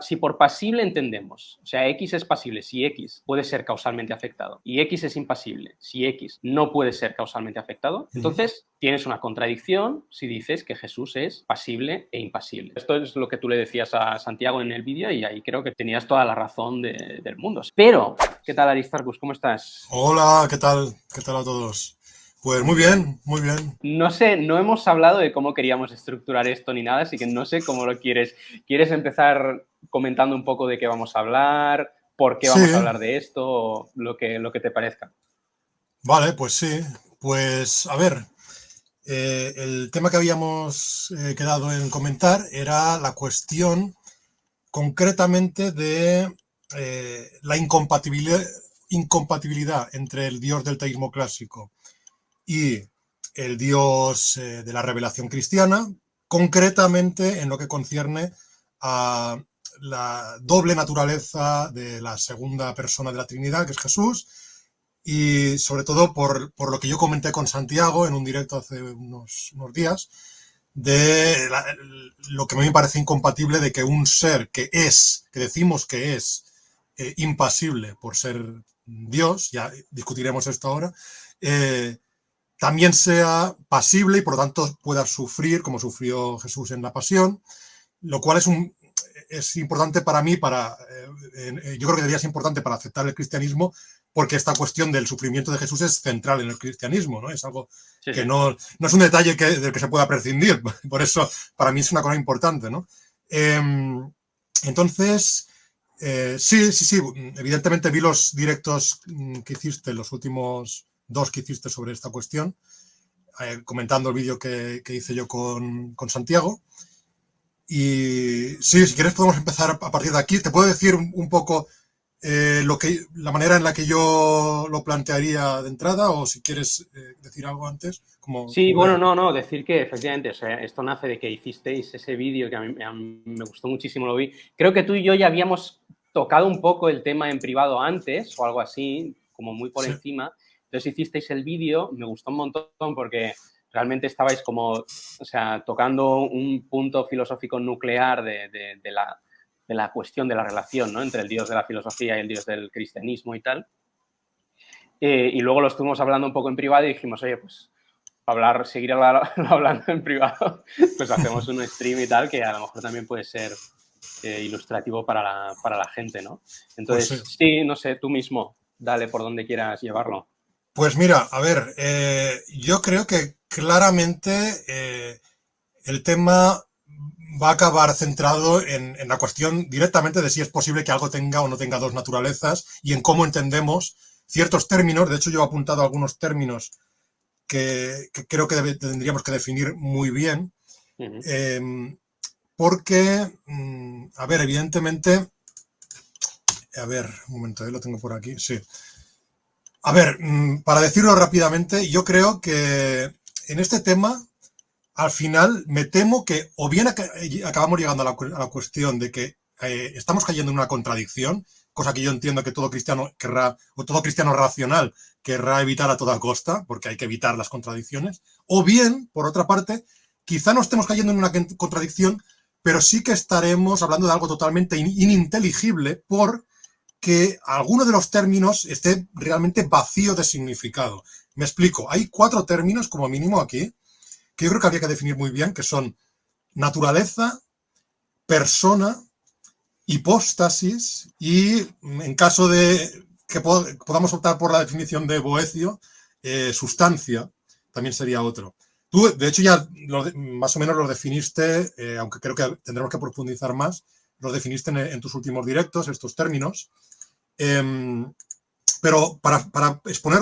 si por pasible entendemos, o sea, X es pasible si X puede ser causalmente afectado y X es impasible si X no puede ser causalmente afectado, entonces tienes una contradicción si dices que Jesús es pasible e impasible. Esto es lo que tú le decías a Santiago en el vídeo y ahí creo que tenías toda la razón del mundo. Pero, ¿qué tal, Aristarchus? ¿Cómo estás? Hola, ¿qué tal? ¿Qué tal a todos? Pues Muy muy bien. bien, muy bien. No sé, no hemos hablado de cómo queríamos estructurar esto ni nada, así que no sé cómo lo quieres. ¿Quieres empezar comentando un poco de qué vamos a hablar, por qué Sí, vamos a hablar de esto, o lo que te parezca? vale, pues sí. Pues a ver, el tema que habíamos quedado en comentar era la cuestión concretamente de la incompatibilidad entre el dios del teísmo clásico y el dios de la revelación cristiana, concretamente en lo que concierne a la doble naturaleza de la segunda persona de la Trinidad, que es Jesús, y sobre todo por lo que yo comenté con Santiago en un directo hace unos días, lo que a mí me parece incompatible de que un ser que decimos que es impasible por ser Dios, ya discutiremos esto ahora, también sea pasible y por lo tanto pueda sufrir como sufrió Jesús en la pasión, lo cual es importante para mí, yo creo que debería ser importante para aceptar el cristianismo, porque esta cuestión del sufrimiento de Jesús es central en el cristianismo, ¿no? Es algo Sí, que sí. no es un detalle del que se pueda prescindir, por eso para mí es una cosa importante, ¿no? Entonces, sí, evidentemente vi los directos que hiciste, los últimos dos que hiciste sobre esta cuestión, comentando el vídeo que hice yo con Santiago. Y sí, si quieres podemos empezar a partir de aquí. Te puedo decir un poco la manera en la que yo lo plantearía de entrada, o si quieres decir algo antes, Sí, como bueno, veas. no, decir que efectivamente, o sea, esto nace de que hicisteis ese vídeo que a mí me gustó muchísimo, lo vi. Creo que tú y yo ya habíamos tocado un poco el tema en privado antes o algo así, como muy por Sí, encima. Entonces hicisteis el vídeo, me gustó un montón porque realmente estabais como, o sea, tocando un punto filosófico nuclear de la cuestión de la relación, ¿no? Entre el dios de la filosofía y el dios del cristianismo y tal. Y luego lo estuvimos hablando un poco en privado y dijimos, oye, pues seguir hablando en privado, pues hacemos un stream y tal, que a lo mejor también puede ser ilustrativo para la gente, ¿no? pues sí. Entonces, sí, no sé, tú mismo, dale por donde quieras llevarlo. Pues mira, a ver, yo creo que claramente el tema va a acabar centrado en la cuestión directamente de si es posible que algo tenga o no tenga dos naturalezas y en cómo entendemos ciertos términos. De hecho, yo he apuntado algunos términos que creo que tendríamos que definir muy bien, Uh -huh. eh, porque, a ver, evidentemente, a ver, un momento, lo tengo por aquí, sí. A ver, para decirlo rápidamente, yo creo que en este tema, al final, me temo que o bien acabamos llegando a la cuestión de que estamos cayendo en una contradicción, cosa que yo entiendo que todo cristiano querrá, o todo cristiano racional querrá evitar a toda costa, porque hay que evitar las contradicciones, o bien, por otra parte, quizá no estemos cayendo en una contradicción, pero sí que estaremos hablando de algo totalmente ininteligible porque alguno de los términos esté realmente vacío de significado. Me explico, hay 4 términos como mínimo aquí, que yo creo que habría que definir muy bien, que son naturaleza, persona, hipóstasis y, en caso de que podamos optar por la definición de Boecio, sustancia, también sería otro. Tú, de hecho, ya más o menos los definiste, aunque creo que tendremos que profundizar más, los definiste en tus últimos directos, estos términos. Pero para exponer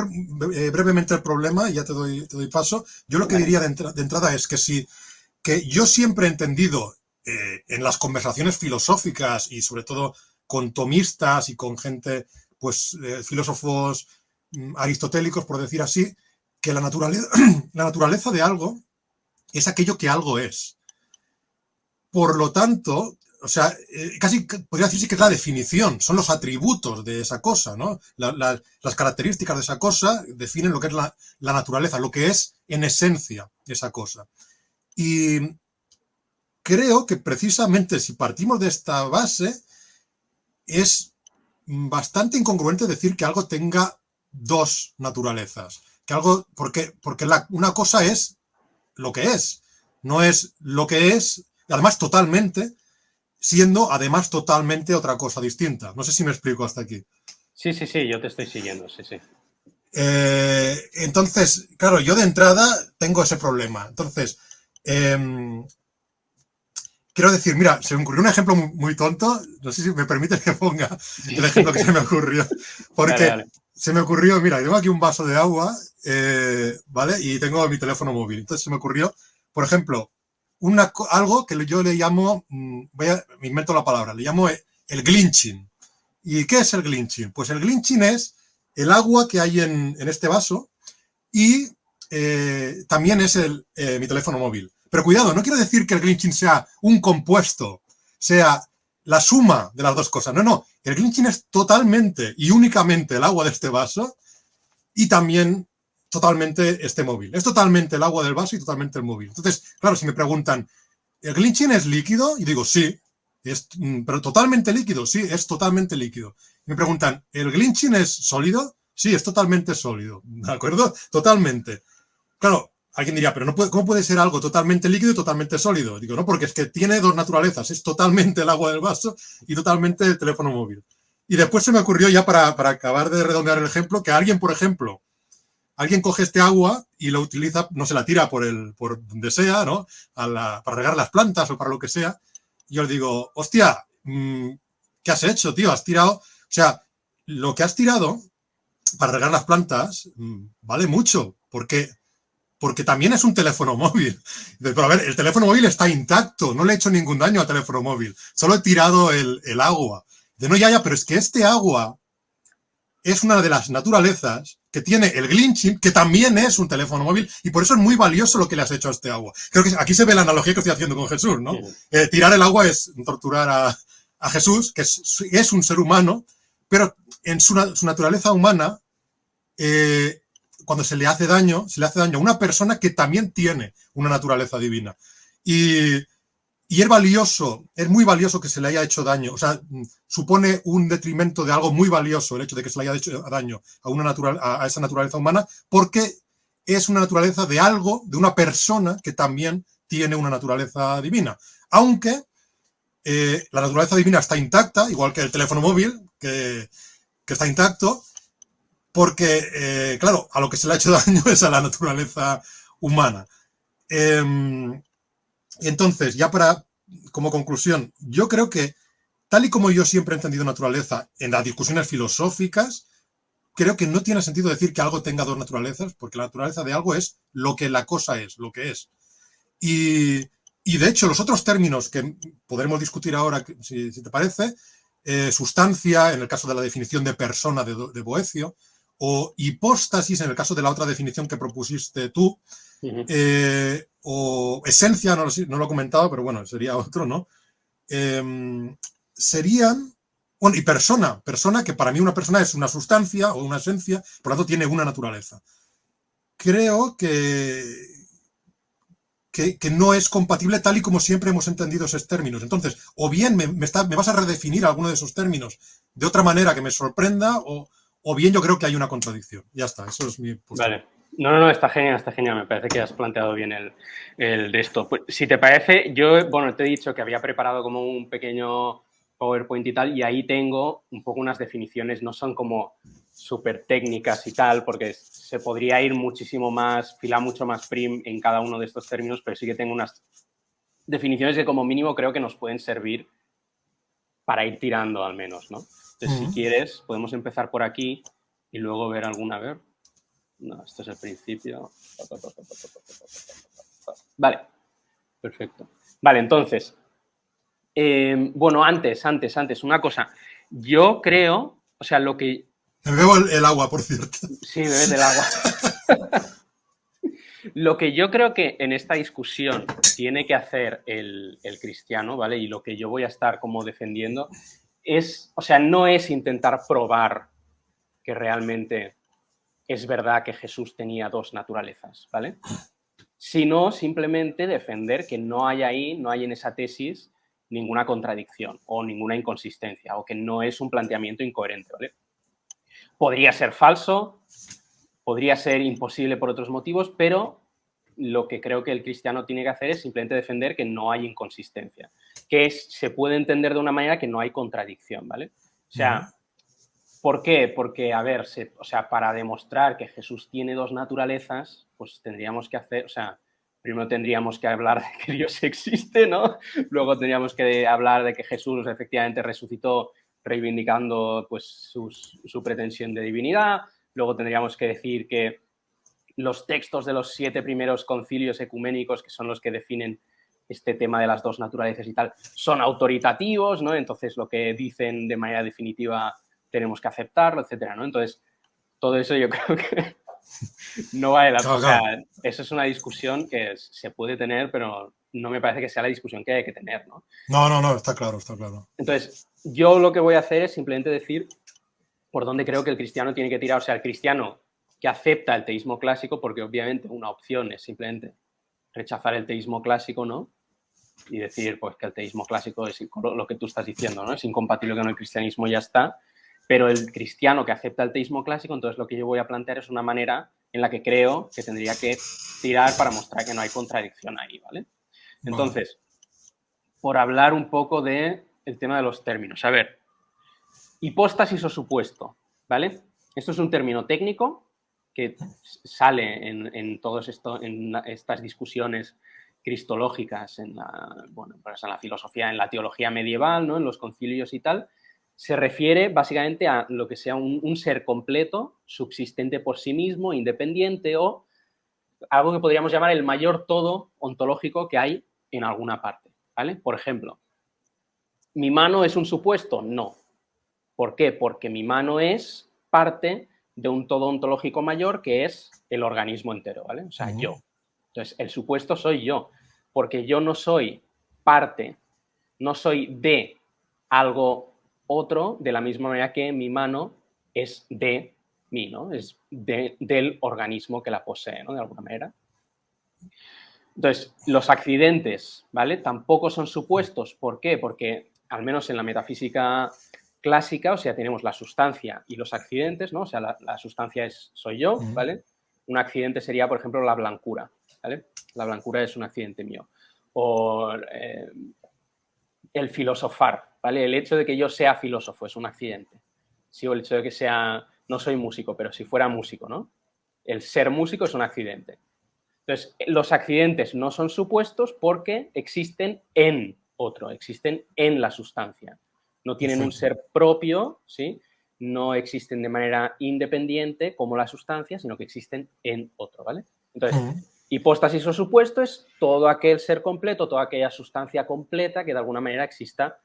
brevemente el problema, y ya te doy paso, yo lo que Vale. diría de entrada es que yo siempre he entendido en las conversaciones filosóficas y sobre todo con tomistas y con gente, pues filósofos aristotélicos, por decir así, que la naturaleza de algo es aquello que algo es. Por lo tanto, o sea, casi podría decirse que es la definición, son los atributos de esa cosa, ¿no? Las características de esa cosa definen lo que es la naturaleza, lo que es en esencia esa cosa. Y creo que precisamente si partimos de esta base, es bastante incongruente decir que algo tenga dos naturalezas. Que algo, porque una cosa es lo que es, no es lo que es, además totalmente, siendo además totalmente otra cosa distinta. No sé si me explico hasta aquí. Sí, sí, sí, yo te estoy siguiendo, sí, sí. Entonces, claro, yo de entrada tengo ese problema. Entonces, eh, quiero decir, mira, se me ocurrió un ejemplo muy tonto. No sé si me permites que ponga Sí, el sí. ejemplo que se me ocurrió. Dale, Porque dale. se me ocurrió, mira, tengo aquí un vaso de agua, ¿vale? Y tengo mi teléfono móvil. Entonces se me ocurrió, por ejemplo, algo que yo le llamo, me invento la palabra, le llamo el glitching. ¿Y qué es el glitching? Pues el glitching es el agua que hay en este vaso y también es mi teléfono móvil. Pero cuidado, no quiero decir que el glitching sea un compuesto, sea la suma de las dos cosas. No, no. El glitching es totalmente y únicamente el agua de este vaso y también totalmente este móvil. Es totalmente el agua del vaso y totalmente el móvil. Entonces, claro, si me preguntan, ¿el glitching es líquido? Y digo, sí. Pero totalmente líquido, sí, es totalmente líquido. Y me preguntan, ¿el glitching es sólido? Sí, es totalmente sólido. ¿De acuerdo? Totalmente. Claro, alguien diría, pero no puede, ¿cómo puede ser algo totalmente líquido y totalmente sólido? Digo, no, porque es que tiene dos naturalezas, es totalmente el agua del vaso y totalmente el teléfono móvil. Y después se me ocurrió ya para acabar de redondear el ejemplo, que alguien, por ejemplo, alguien coge este agua y lo utiliza, no se la tira por donde sea, ¿no? Para regar las plantas o para lo que sea. Y yo le digo, hostia, ¿qué has hecho, tío? Has tirado, o sea, lo que has tirado para regar las plantas vale mucho, porque también es un teléfono móvil. Pero a ver, el teléfono móvil está intacto, no le he hecho ningún daño al teléfono móvil, solo he tirado el agua. De no, ya, pero es que este agua es una de las naturalezas que tiene el glitching, que también es un teléfono móvil, y por eso es muy valioso lo que le has hecho a este agua. Creo que aquí se ve la analogía que estoy haciendo con Jesús, ¿no? Tirar el agua es torturar a Jesús, que es un ser humano, pero en su naturaleza humana, cuando se le hace daño a una persona que también tiene una naturaleza divina. Y, y es muy valioso que se le haya hecho daño. O sea, supone un detrimento de algo muy valioso el hecho de que se le haya hecho daño a esa naturaleza humana, porque es una naturaleza de algo, de una persona que también tiene una naturaleza divina. Aunque la naturaleza divina está intacta, igual que el teléfono móvil, que está intacto, porque, claro, a lo que se le ha hecho daño es a la naturaleza humana. Entonces, como conclusión, yo creo que, tal y como yo siempre he entendido naturaleza en las discusiones filosóficas, creo que no tiene sentido decir que algo tenga dos naturalezas, porque la naturaleza de algo es lo que la cosa es, lo que es. Y, y de hecho, los otros términos que podremos discutir ahora, si te parece, sustancia, en el caso de la definición de persona de Boecio, o hipóstasis, en el caso de la otra definición que propusiste tú, o esencia, no lo he comentado, pero bueno, sería otro, ¿no? Serían, bueno, y persona, que para mí una persona es una sustancia o una esencia, por lo tanto tiene una naturaleza. Creo que no es compatible tal y como siempre hemos entendido esos términos. Entonces, o bien me vas a redefinir alguno de esos términos de otra manera que me sorprenda, o bien yo creo que hay una contradicción. Ya está, eso es mi postura. Vale. No, está genial. Me parece que has planteado bien el de esto. Pues, si te parece, yo, bueno, te he dicho que había preparado como un pequeño PowerPoint y tal, y ahí tengo un poco unas definiciones, no son como súper técnicas y tal, porque se podría ir muchísimo más, filar mucho más prim en cada uno de estos términos, pero sí que tengo unas definiciones que como mínimo creo que nos pueden servir para ir tirando al menos, ¿no? Entonces, si quieres, podemos empezar por aquí y luego ver alguna, a ver. No, esto es el principio. Vale, perfecto. Vale, entonces, bueno, antes, una cosa. Yo creo, o sea, lo que... Me bebo el agua, por cierto. Sí, bebes del agua. Lo que yo creo que en esta discusión tiene que hacer el cristiano, ¿vale? Y lo que yo voy a estar como defendiendo es, o sea, no es intentar probar que realmente es verdad que Jesús tenía dos naturalezas, ¿vale? Sino simplemente defender que no hay ahí, no hay en esa tesis ninguna contradicción o ninguna inconsistencia o que no es un planteamiento incoherente, ¿vale? Podría ser falso, podría ser imposible por otros motivos, pero lo que creo que el cristiano tiene que hacer es simplemente defender que no hay inconsistencia, que se puede entender de una manera que no hay contradicción, ¿vale? O sea, ¿por qué? Porque, a ver, o sea, para demostrar que Jesús tiene dos naturalezas, pues tendríamos que hacer, o sea, primero tendríamos que hablar de que Dios existe, ¿no? Luego tendríamos que hablar de que Jesús efectivamente resucitó reivindicando pues su pretensión de divinidad. Luego tendríamos que decir que los textos de los 7 primeros concilios ecuménicos, que son los que definen este tema de las dos naturalezas y tal, son autoritativos, ¿no? Entonces, lo que dicen de manera definitiva tenemos que aceptarlo, etcétera, ¿no? Entonces, todo eso yo creo que no vale la pena. O sea, eso es una discusión que se puede tener, pero no me parece que sea la discusión que hay que tener, ¿no? No, está claro, está claro. Entonces, yo lo que voy a hacer es simplemente decir por dónde creo que el cristiano tiene que tirar. O sea, el cristiano que acepta el teísmo clásico, porque obviamente una opción es simplemente rechazar el teísmo clásico, ¿no? Y decir, pues, que el teísmo clásico es lo que tú estás diciendo, ¿no? Es incompatible con el cristianismo y ya está. Pero el cristiano que acepta el teísmo clásico, entonces lo que yo voy a plantear es una manera en la que creo que tendría que tirar para mostrar que no hay contradicción ahí, ¿vale? Entonces, por hablar un poco del tema de los términos. A ver, hipóstasis o supuesto, ¿vale? Esto es un término técnico que sale en estas discusiones cristológicas en la filosofía, en la teología medieval, ¿no? En los concilios y tal. Se refiere básicamente a lo que sea un ser completo, subsistente por sí mismo, independiente, o algo que podríamos llamar el mayor todo ontológico que hay en alguna parte, ¿vale? Por ejemplo, ¿mi mano es un supuesto? No. ¿Por qué? Porque mi mano es parte de un todo ontológico mayor que es el organismo entero, ¿vale? O sea, yo. Entonces, el supuesto soy yo, porque yo no soy parte, no soy de algo otro de la misma manera que mi mano es de mí, ¿no? Es del organismo que la posee, ¿no? De alguna manera. Entonces, los accidentes, ¿vale? Tampoco son supuestos. ¿Por qué? Porque, al menos en la metafísica clásica, o sea, tenemos la sustancia y los accidentes, ¿no? O sea, la sustancia soy yo, ¿vale? Un accidente sería, por ejemplo, la blancura, ¿vale? La blancura es un accidente mío. O el filosofar, ¿vale? El hecho de que yo sea filósofo es un accidente. Sí, o el hecho de que no soy músico, pero si fuera músico, ¿no? El ser músico es un accidente. Entonces, los accidentes no son supuestos porque existen en otro, existen en la sustancia. No tienen un ser propio, ¿sí? No existen de manera independiente como la sustancia, sino que existen en otro, ¿vale? Entonces, hipóstasis o supuesto es todo aquel ser completo, toda aquella sustancia completa que de alguna manera exista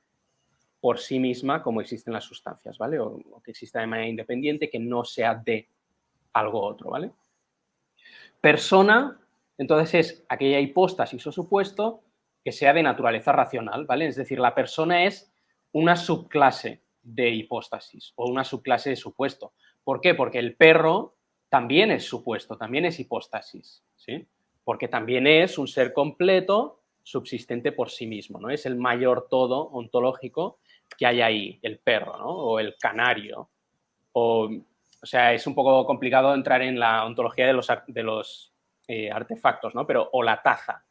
por sí misma como existen las sustancias, ¿vale? O que exista de manera independiente, que no sea de algo otro, ¿vale? Persona, entonces, es aquella hipóstasis o supuesto que sea de naturaleza racional, ¿vale? Es decir, la persona es una subclase de hipóstasis o una subclase de supuesto. ¿Por qué? Porque el perro también es supuesto, también es hipóstasis, ¿sí? Porque también es un ser completo subsistente por sí mismo, ¿no? Es el mayor todo ontológico que hay ahí, el perro, ¿no? O el canario. O sea, es un poco complicado entrar en la ontología de los artefactos, ¿no? Pero, o la taza,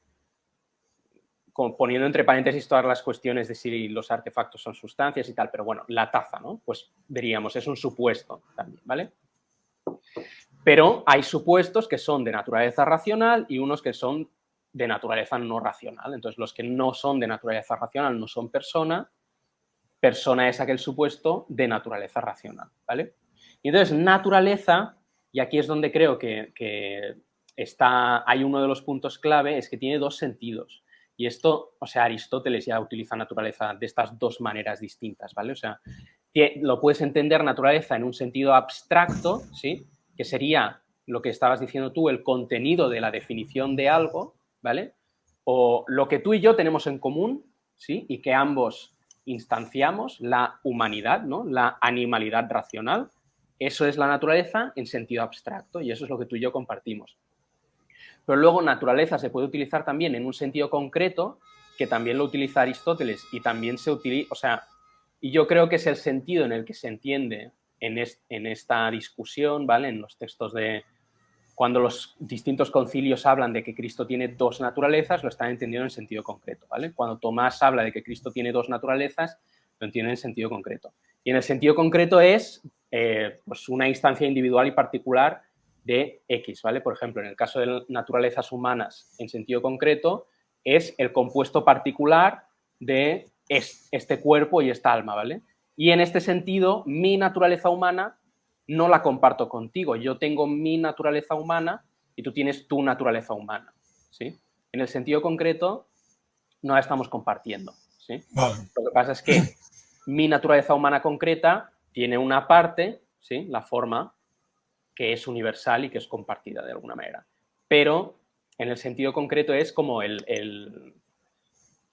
poniendo entre paréntesis todas las cuestiones de si los artefactos son sustancias y tal, pero bueno, la taza, ¿no? Pues veríamos, es un supuesto también, ¿vale? Pero hay supuestos que son de naturaleza racional y unos que son de naturaleza no racional. Entonces, los que no son de naturaleza racional no son persona. Persona es aquel supuesto de naturaleza racional, ¿vale? Y entonces, naturaleza, y aquí es donde creo que hay uno de los puntos clave, es que tiene dos sentidos. Y esto, o sea, Aristóteles ya utiliza naturaleza de estas dos maneras distintas, ¿vale? O sea, lo puedes entender naturaleza en un sentido abstracto, ¿sí? Que sería lo que estabas diciendo tú, el contenido de la definición de algo, ¿vale? O lo que tú y yo tenemos en común, ¿sí? Y que ambos instanciamos, la humanidad, ¿no? La animalidad racional. Eso es la naturaleza en sentido abstracto y eso es lo que tú y yo compartimos. Pero luego naturaleza se puede utilizar también en un sentido concreto, que también lo utiliza Aristóteles y también se utiliza, o sea, y yo creo que es el sentido en el que se entiende en esta discusión, ¿vale? En los textos de cuando los distintos concilios hablan de que Cristo tiene dos naturalezas, lo están entendiendo en sentido concreto, ¿vale? Cuando Tomás habla de que Cristo tiene dos naturalezas, lo entiende en sentido concreto. Y en el sentido concreto es pues una instancia individual y particular de X, ¿vale? Por ejemplo, en el caso de naturalezas humanas en sentido concreto, es el compuesto particular de este cuerpo y esta alma, ¿vale? Y en este sentido, mi naturaleza humana no la comparto contigo. Yo tengo mi naturaleza humana y tú tienes tu naturaleza humana, ¿sí? En el sentido concreto, no la estamos compartiendo, ¿sí? Vale. Lo que pasa es que mi naturaleza humana concreta tiene una parte, ¿sí? La forma, que es universal y que es compartida de alguna manera. Pero en el sentido concreto es como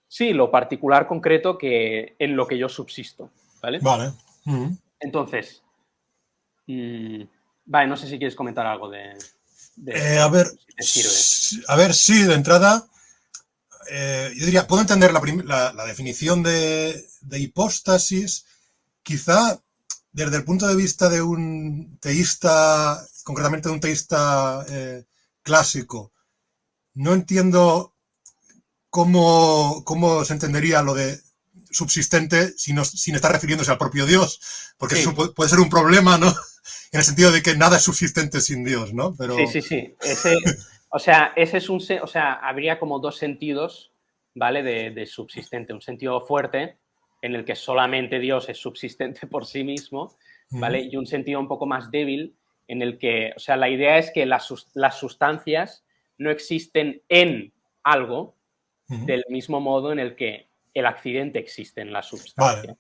sí, lo particular concreto que en lo que yo subsisto, ¿vale? Vale. Entonces, vale, no sé si quieres comentar algo de A ver, si te sirve. a ver, sí, de entrada, yo diría, puedo entender la definición de hipóstasis, quizá desde el punto de vista de un teísta, concretamente de un teísta clásico. No entiendo cómo se entendería lo de subsistente sin estar refiriéndose al propio Dios, porque Sí. eso puede ser un problema, ¿no? En el sentido de que nada es subsistente sin Dios, ¿no? Pero... Sí. Ese es o sea, habría como dos sentidos, ¿vale? De subsistente. Un sentido fuerte, en el que solamente Dios es subsistente por sí mismo, ¿vale? Y un sentido un poco más débil, en el que, o sea, la idea es que las sustancias no existen en algo del mismo modo en el que el accidente existe en la sustancia. Vale.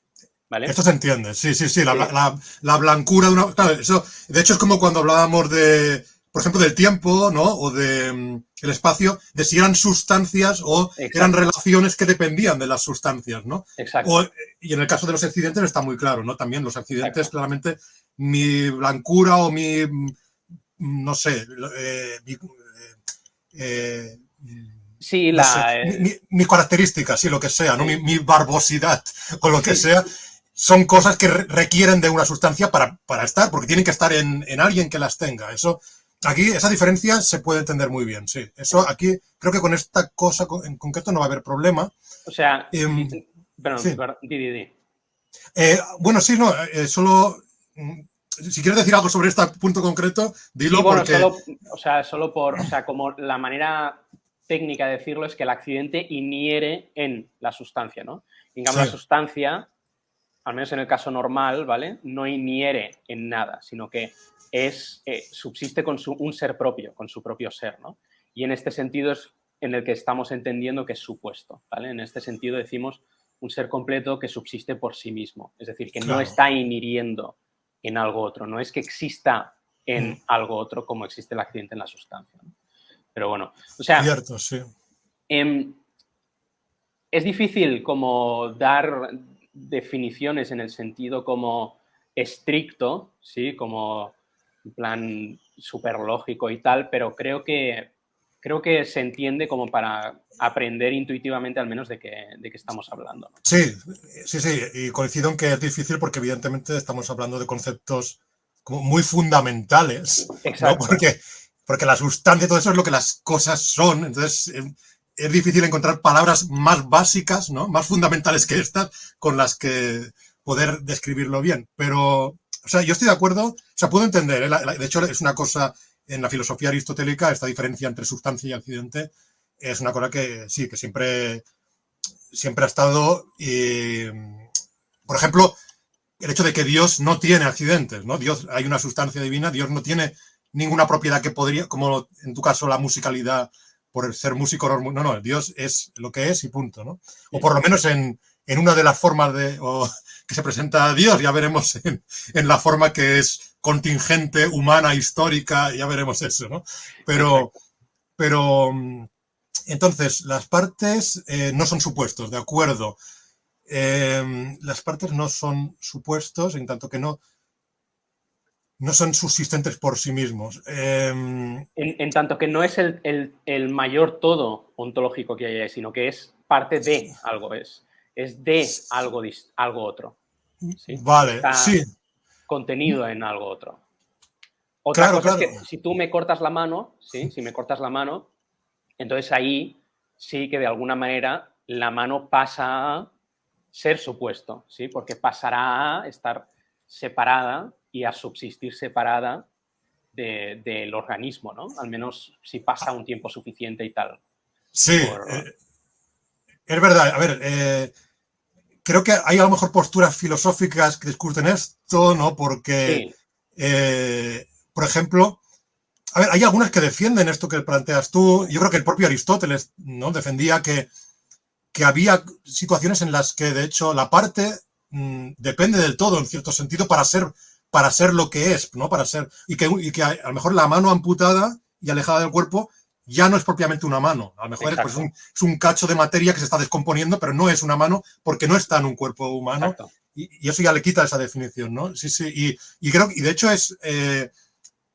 ¿Vale? Esto se entiende, sí. La blancura de una... Claro, eso, de hecho, es como cuando hablábamos de, por ejemplo, del tiempo, ¿no? O de el espacio, de si eran sustancias o eran relaciones que dependían de las sustancias, ¿no? Exacto. Y en el caso de los accidentes está muy claro, ¿no? También los accidentes, claramente, mi blancura o mi, no sé, sí, no sé, mi característica, sí, lo que sea, ¿no? Mi barbosidad o lo que sea, son cosas que requieren de una sustancia para estar, porque tienen que estar en alguien que las tenga. Eso, aquí, esa diferencia se puede entender muy bien, sí. Eso aquí, creo que con esta cosa en concreto no va a haber problema. O sea, perdón, sí. di. Bueno, sí, no, solo... Si quieres decir algo sobre este punto concreto, dilo, sí, bueno, porque... solo por, o sea, como la manera técnica de decirlo es que el accidente inhiere en la sustancia, ¿no? En cambio, la sustancia, al menos en el caso normal, ¿vale? No inhiere en nada, sino que subsiste con un ser propio, con su propio ser, ¿no? Y en este sentido es en el que estamos entendiendo que es supuesto, ¿vale? En este sentido decimos un ser completo que subsiste por sí mismo, es decir, que no está inhiriendo en algo otro, no es que exista en algo otro como existe el accidente en la sustancia, ¿no? Pero bueno, o sea, cierto, sí. Es difícil como dar definiciones en el sentido como estricto, ¿sí? Como en plan súper lógico y tal, pero creo que se entiende como para aprender intuitivamente al menos de qué estamos hablando, ¿no? Sí, y coincido en que es difícil porque evidentemente estamos hablando de conceptos como muy fundamentales, ¿no? Porque la sustancia y todo eso es lo que las cosas son, entonces es difícil encontrar palabras más básicas, ¿no? Más fundamentales que estas con las que poder describirlo bien, pero, o sea, yo estoy de acuerdo, o sea, puedo entender, ¿eh? De hecho es una cosa en la filosofía aristotélica, esta diferencia entre sustancia y accidente, es una cosa que sí, que siempre ha estado, por ejemplo, el hecho de que Dios no tiene accidentes, ¿no? Dios, hay una sustancia divina, Dios no tiene ninguna propiedad que podría, como en tu caso la musicalidad, por ser músico, no, Dios es lo que es y punto, ¿no? O por lo menos en una de las formas que se presenta a Dios, ya veremos en la forma que es contingente, humana, histórica, ya veremos eso, ¿no? Pero entonces, las partes no son supuestos, ¿de acuerdo? Las partes no son supuestos, en tanto que no son subsistentes por sí mismos. En tanto que no es el mayor todo ontológico que hay ahí, sino que es parte de algo, es de algo, algo otro. ¿Sí? Vale, Está sí, contenido en algo otro. Otra claro, cosa es claro. que si tú me cortas la mano, ¿sí? Si me cortas la mano, entonces ahí sí que de alguna manera la mano pasa a ser supuesto, ¿sí? Porque pasará a estar separada y a subsistir separada del organismo, ¿no? Al menos si pasa un tiempo suficiente y tal. Sí, Por... es verdad. A ver, creo que hay a lo mejor posturas filosóficas que discuten esto, ¿no? Porque, Sí, por ejemplo, a ver, hay algunas que defienden esto que planteas tú. Yo creo que el propio Aristóteles, ¿no? Defendía que había situaciones en las que, de hecho, la parte depende del todo, en cierto sentido, para ser lo que es, ¿no? Para ser, y que a lo mejor la mano amputada y alejada del cuerpo ya no es propiamente una mano. A lo mejor es, pues, exacto, es un cacho de materia que se está descomponiendo, pero no es una mano porque no está en un cuerpo humano. exacto. Y eso ya le quita esa definición, ¿no? Sí, sí. Y creo, y de hecho es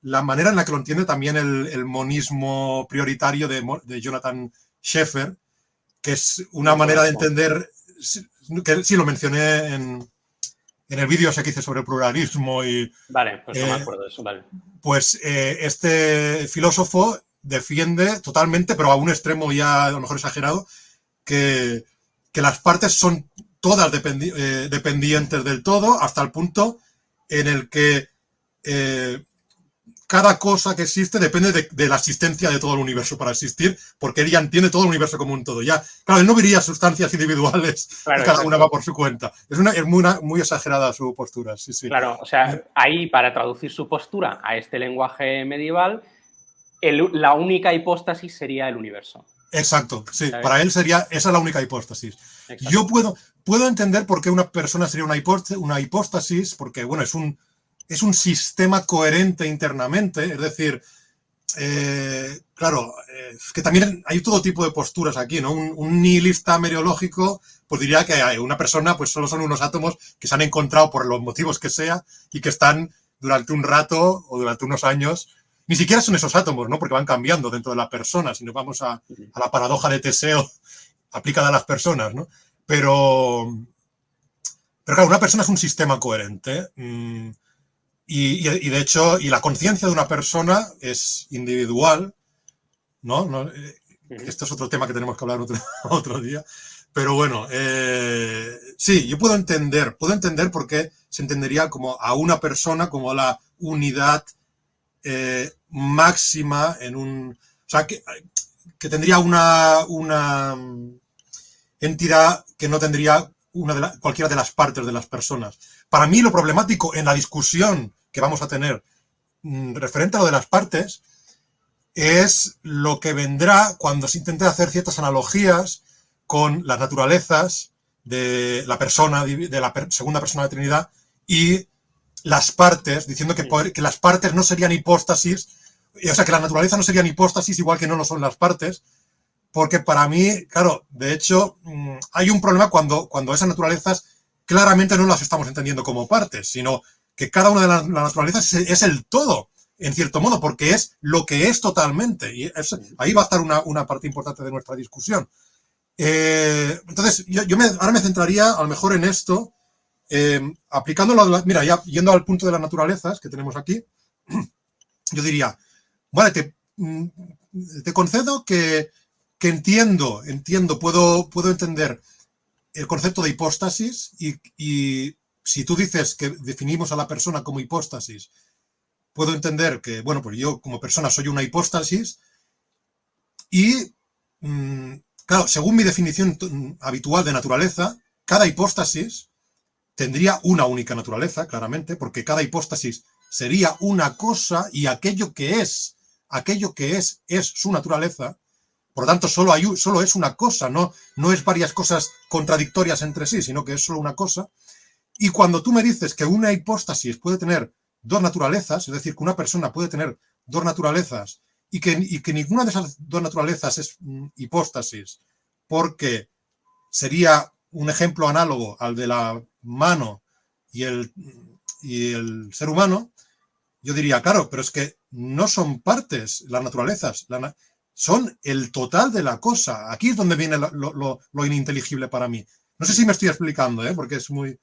la manera en la que lo entiende también el monismo prioritario de Jonathan Sheffer, que es una No lo manera de conozco. entender, que sí lo mencioné en el vídeo ese que hice sobre el pluralismo y Vale, pues no me eh, acuerdo de eso, vale. pues este filósofo defiende totalmente, pero a un extremo ya a lo mejor exagerado, que, que las partes son todas dependientes del todo hasta el punto en el que cada cosa que existe depende de la existencia de todo el universo para existir, porque él ya entiende todo el universo como un todo. Ya, claro, él no vería sustancias individuales y Claro, cada una va exacto. por su cuenta. Es muy exagerada su postura, sí, sí. Claro, o sea, ahí para traducir su postura a este lenguaje medieval, la única hipóstasis sería el universo. Exacto, sí. ¿Sabes? Para él sería esa la única hipóstasis. Yo Exacto. puedo entender por qué una persona sería una hipóstasis, porque, bueno, es un sistema coherente internamente, es decir, claro, que también hay todo tipo de posturas aquí, ¿no? Un nihilista mereológico pues diría que una persona pues solo son unos átomos que se han encontrado por los motivos que sea y que están durante un rato o durante unos años. Ni siquiera son esos átomos, ¿no? Porque van cambiando dentro de la persona, si nos vamos a la paradoja de Teseo aplicada a las personas, ¿no? Pero claro, una persona es un sistema coherente. Y de hecho, y la conciencia de una persona es individual, ¿no? No esto es otro tema que tenemos que hablar otro día. Pero bueno, sí, yo puedo entender por qué se entendería como a una persona como la unidad máxima en un... O sea, que tendría una entidad que no tendría cualquiera de las partes de las personas. Para mí lo problemático en la discusión que vamos a tener referente a lo de las partes es lo que vendrá cuando se intente hacer ciertas analogías con las naturalezas de la persona, de la segunda persona de la Trinidad y las partes, diciendo que las partes no serían hipóstasis, o sea, que la naturaleza no serían hipóstasis igual que no lo son las partes, porque para mí, claro, de hecho, hay un problema cuando esas naturalezas claramente no las estamos entendiendo como partes, sino que cada una de las naturalezas es el todo, en cierto modo, porque es lo que es totalmente. Y ahí va a estar una parte importante de nuestra discusión. Entonces, ahora me centraría a lo mejor en esto, aplicándolo, mira, ya yendo al punto de las naturalezas que tenemos aquí, yo diría, vale, te concedo que entiendo, puedo entender el concepto de hipóstasis y si tú dices que definimos a la persona como hipóstasis, puedo entender que, bueno, pues yo como persona soy una hipóstasis y, claro, según mi definición habitual de naturaleza, cada hipóstasis tendría una única naturaleza, claramente, porque cada hipóstasis sería una cosa y aquello que es su naturaleza. Por lo tanto, solo es una cosa, no es varias cosas contradictorias entre sí, sino que es solo una cosa. Y cuando tú me dices que una hipóstasis puede tener dos naturalezas, es decir, que una persona puede tener dos naturalezas y que ninguna de esas dos naturalezas es hipóstasis, porque sería un ejemplo análogo al de la mano y el ser humano, yo diría, claro, pero es que no son partes las naturalezas. son el total de la cosa. Aquí es donde viene lo ininteligible para mí. No sé si me estoy explicando, porque es muy...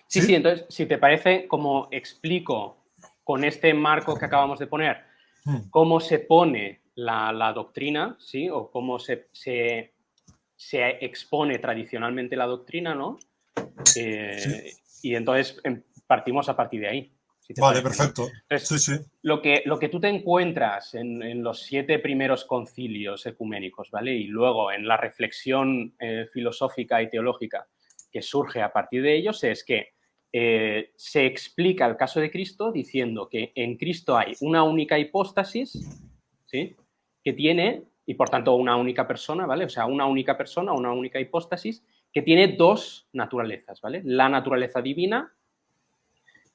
Sí, sí, entonces, si te parece, como explico con este marco que acabamos de poner, cómo se pone la doctrina, ¿sí? O cómo se expone tradicionalmente la doctrina, ¿no? Sí. Y entonces partimos a partir de ahí. Si te Vale, parece, ¿no? perfecto. Entonces, Sí, sí. lo que tú te encuentras en los 7 primeros concilios ecuménicos, ¿vale? Y luego en la reflexión filosófica y teológica que surge a partir de ellos es que se explica el caso de Cristo diciendo que en Cristo hay una única hipóstasis, ¿sí? Que tiene, y por tanto una única persona, ¿vale? O sea, una única persona, una única hipóstasis, que tiene 2 naturalezas, ¿vale? La naturaleza divina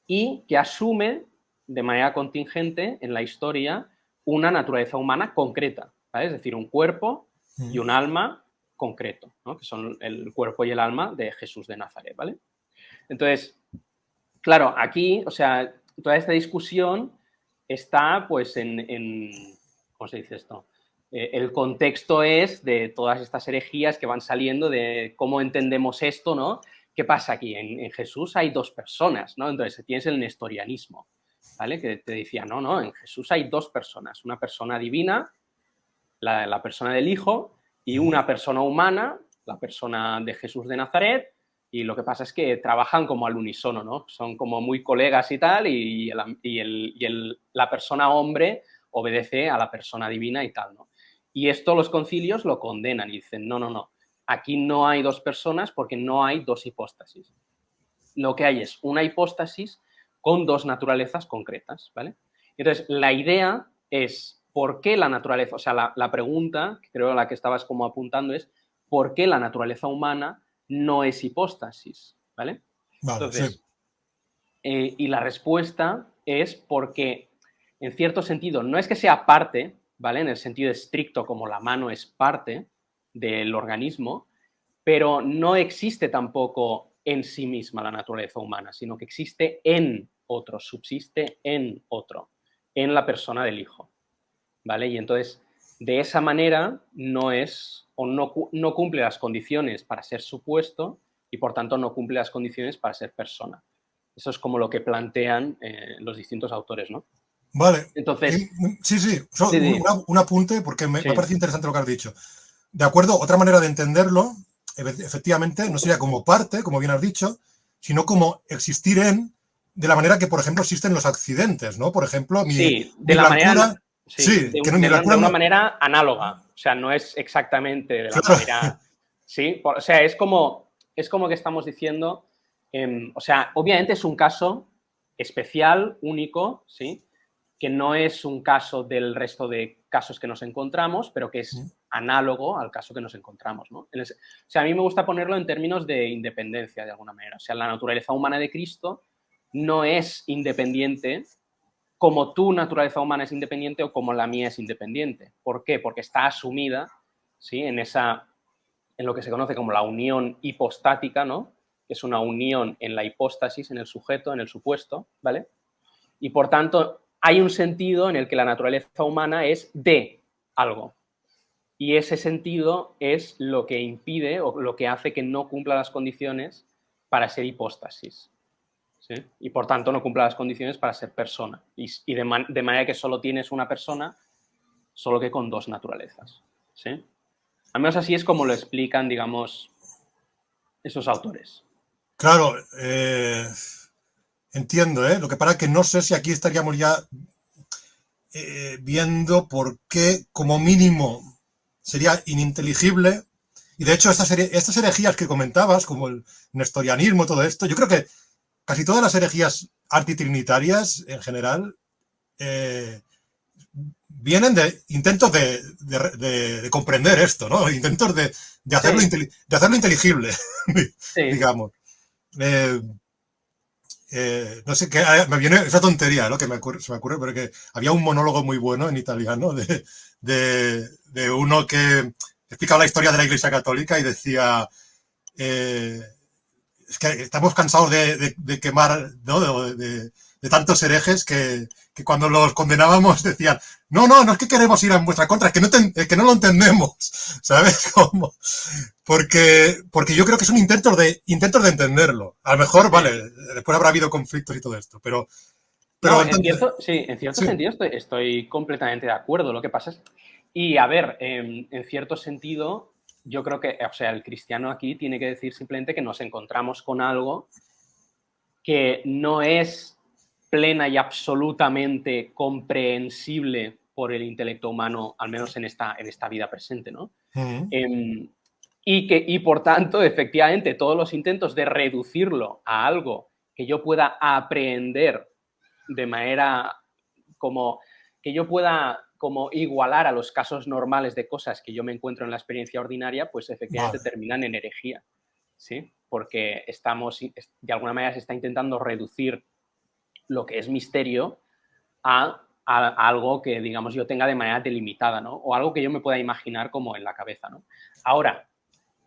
y que asume de manera contingente en la historia una naturaleza humana concreta, ¿vale? Es decir, un cuerpo y un alma concreto, ¿no? Que son el cuerpo y el alma de Jesús de Nazaret, ¿vale? Entonces, claro, aquí, o sea, toda esta discusión está pues ¿cómo se dice esto? El contexto es de todas estas herejías que van saliendo de cómo entendemos esto, ¿no? ¿Qué pasa aquí? En Jesús hay 2 personas, ¿no? Entonces tienes el nestorianismo, ¿vale? Que te decía, no, en Jesús hay 2 personas, una persona divina, la persona del Hijo, y una persona humana, la persona de Jesús de Nazaret, y lo que pasa es que trabajan como al unísono, ¿no? Son como muy colegas y tal, y la persona hombre obedece a la persona divina y tal, ¿no? Y esto los concilios lo condenan y dicen, no, aquí no hay 2 personas porque no hay 2 hipóstasis. Lo que hay es una hipóstasis con 2 naturalezas concretas, ¿vale? Entonces, la idea es, ¿por qué la naturaleza? O sea, la pregunta, que creo la que estabas como apuntando es, ¿por qué la naturaleza humana no es hipóstasis? ¿Vale? Vale, sí. Entonces, y la respuesta es porque, en cierto sentido, no es que sea parte, ¿vale? En el sentido estricto, como la mano es parte del organismo, pero no existe tampoco en sí misma la naturaleza humana, sino que existe en otro, subsiste en otro, en la persona del Hijo, ¿vale? Y entonces, de esa manera, no es o no cumple las condiciones para ser supuesto y, por tanto, no cumple las condiciones para ser persona. Eso es como lo que plantean los distintos autores, ¿no? Vale. Entonces, Sí, sí. sí, Un apunte, porque me sí. parece interesante lo que has dicho. De acuerdo, otra manera de entenderlo, efectivamente, no sería como parte, como bien has dicho, sino como existir en, de la manera que, por ejemplo, existen los accidentes, ¿no? Por ejemplo, Sí, mi de la manera, blancura, sí, sí, que no, mi de blancura una no, manera análoga. O sea, no es exactamente de la claro, manera. Sí, o sea, es como que estamos diciendo. O sea, obviamente es un caso especial, único, ¿sí? Que no es un caso del resto de casos que nos encontramos, pero que es análogo al caso que nos encontramos, ¿no? O sea, a mí me gusta ponerlo en términos de independencia, de alguna manera. O sea, la naturaleza humana de Cristo no es independiente como tu naturaleza humana es independiente o como la mía es independiente. ¿Por qué? Porque está asumida, ¿sí? En lo que se conoce como la unión hipostática, ¿no? Que es una unión en la hipóstasis, en el sujeto, en el supuesto, ¿vale? Y por tanto, hay un sentido en el que la naturaleza humana es de algo. Y ese sentido es lo que impide o lo que hace que no cumpla las condiciones para ser hipóstasis. ¿Sí? Y por tanto no cumpla las condiciones para ser persona. Y de manera que solo tienes una persona, solo que con 2 naturalezas. ¿Sí? Al menos así es como lo explican, digamos, esos autores. claro, entiendo, ¿eh? Lo que pasa es que no sé si aquí estaríamos ya viendo por qué, como mínimo, sería ininteligible. Y de hecho, estas herejías que comentabas, como el nestorianismo, todo esto, yo creo que casi todas las herejías antitrinitarias en general vienen de intentos de comprender esto, ¿no? Intentos de hacerlo, Sí, de hacerlo inteligible, sí, digamos. Eh, no sé qué, me viene esa tontería, ¿no? Se me ocurre, porque había un monólogo muy bueno en italiano de uno que explicaba la historia de la Iglesia Católica y decía, es que estamos cansados de quemar, ¿no? De tantos herejes que cuando los condenábamos decían, no es que queremos ir en vuestra contra, es que no lo entendemos, ¿sabes? Como, porque yo creo que son intentos de entenderlo. A lo mejor, vale, después habrá habido conflictos y todo esto, pero No, entonces, en cierto sentido estoy completamente de acuerdo. Lo que pasa es, y a ver, en cierto sentido, yo creo que, o sea, el cristiano aquí tiene que decir simplemente que nos encontramos con algo que no es plena y absolutamente comprensible por el intelecto humano, al menos en esta vida presente, ¿no? Y por tanto, efectivamente, todos los intentos de reducirlo a algo que yo pueda aprehender de manera como que yo pueda como igualar a los casos normales de cosas que yo me encuentro en la experiencia ordinaria, pues efectivamente terminan en herejía, ¿sí? Porque de alguna manera se está intentando reducir lo que es misterio a algo que, digamos, yo tenga de manera delimitada, ¿no? O algo que yo me pueda imaginar como en la cabeza, ¿no? Ahora,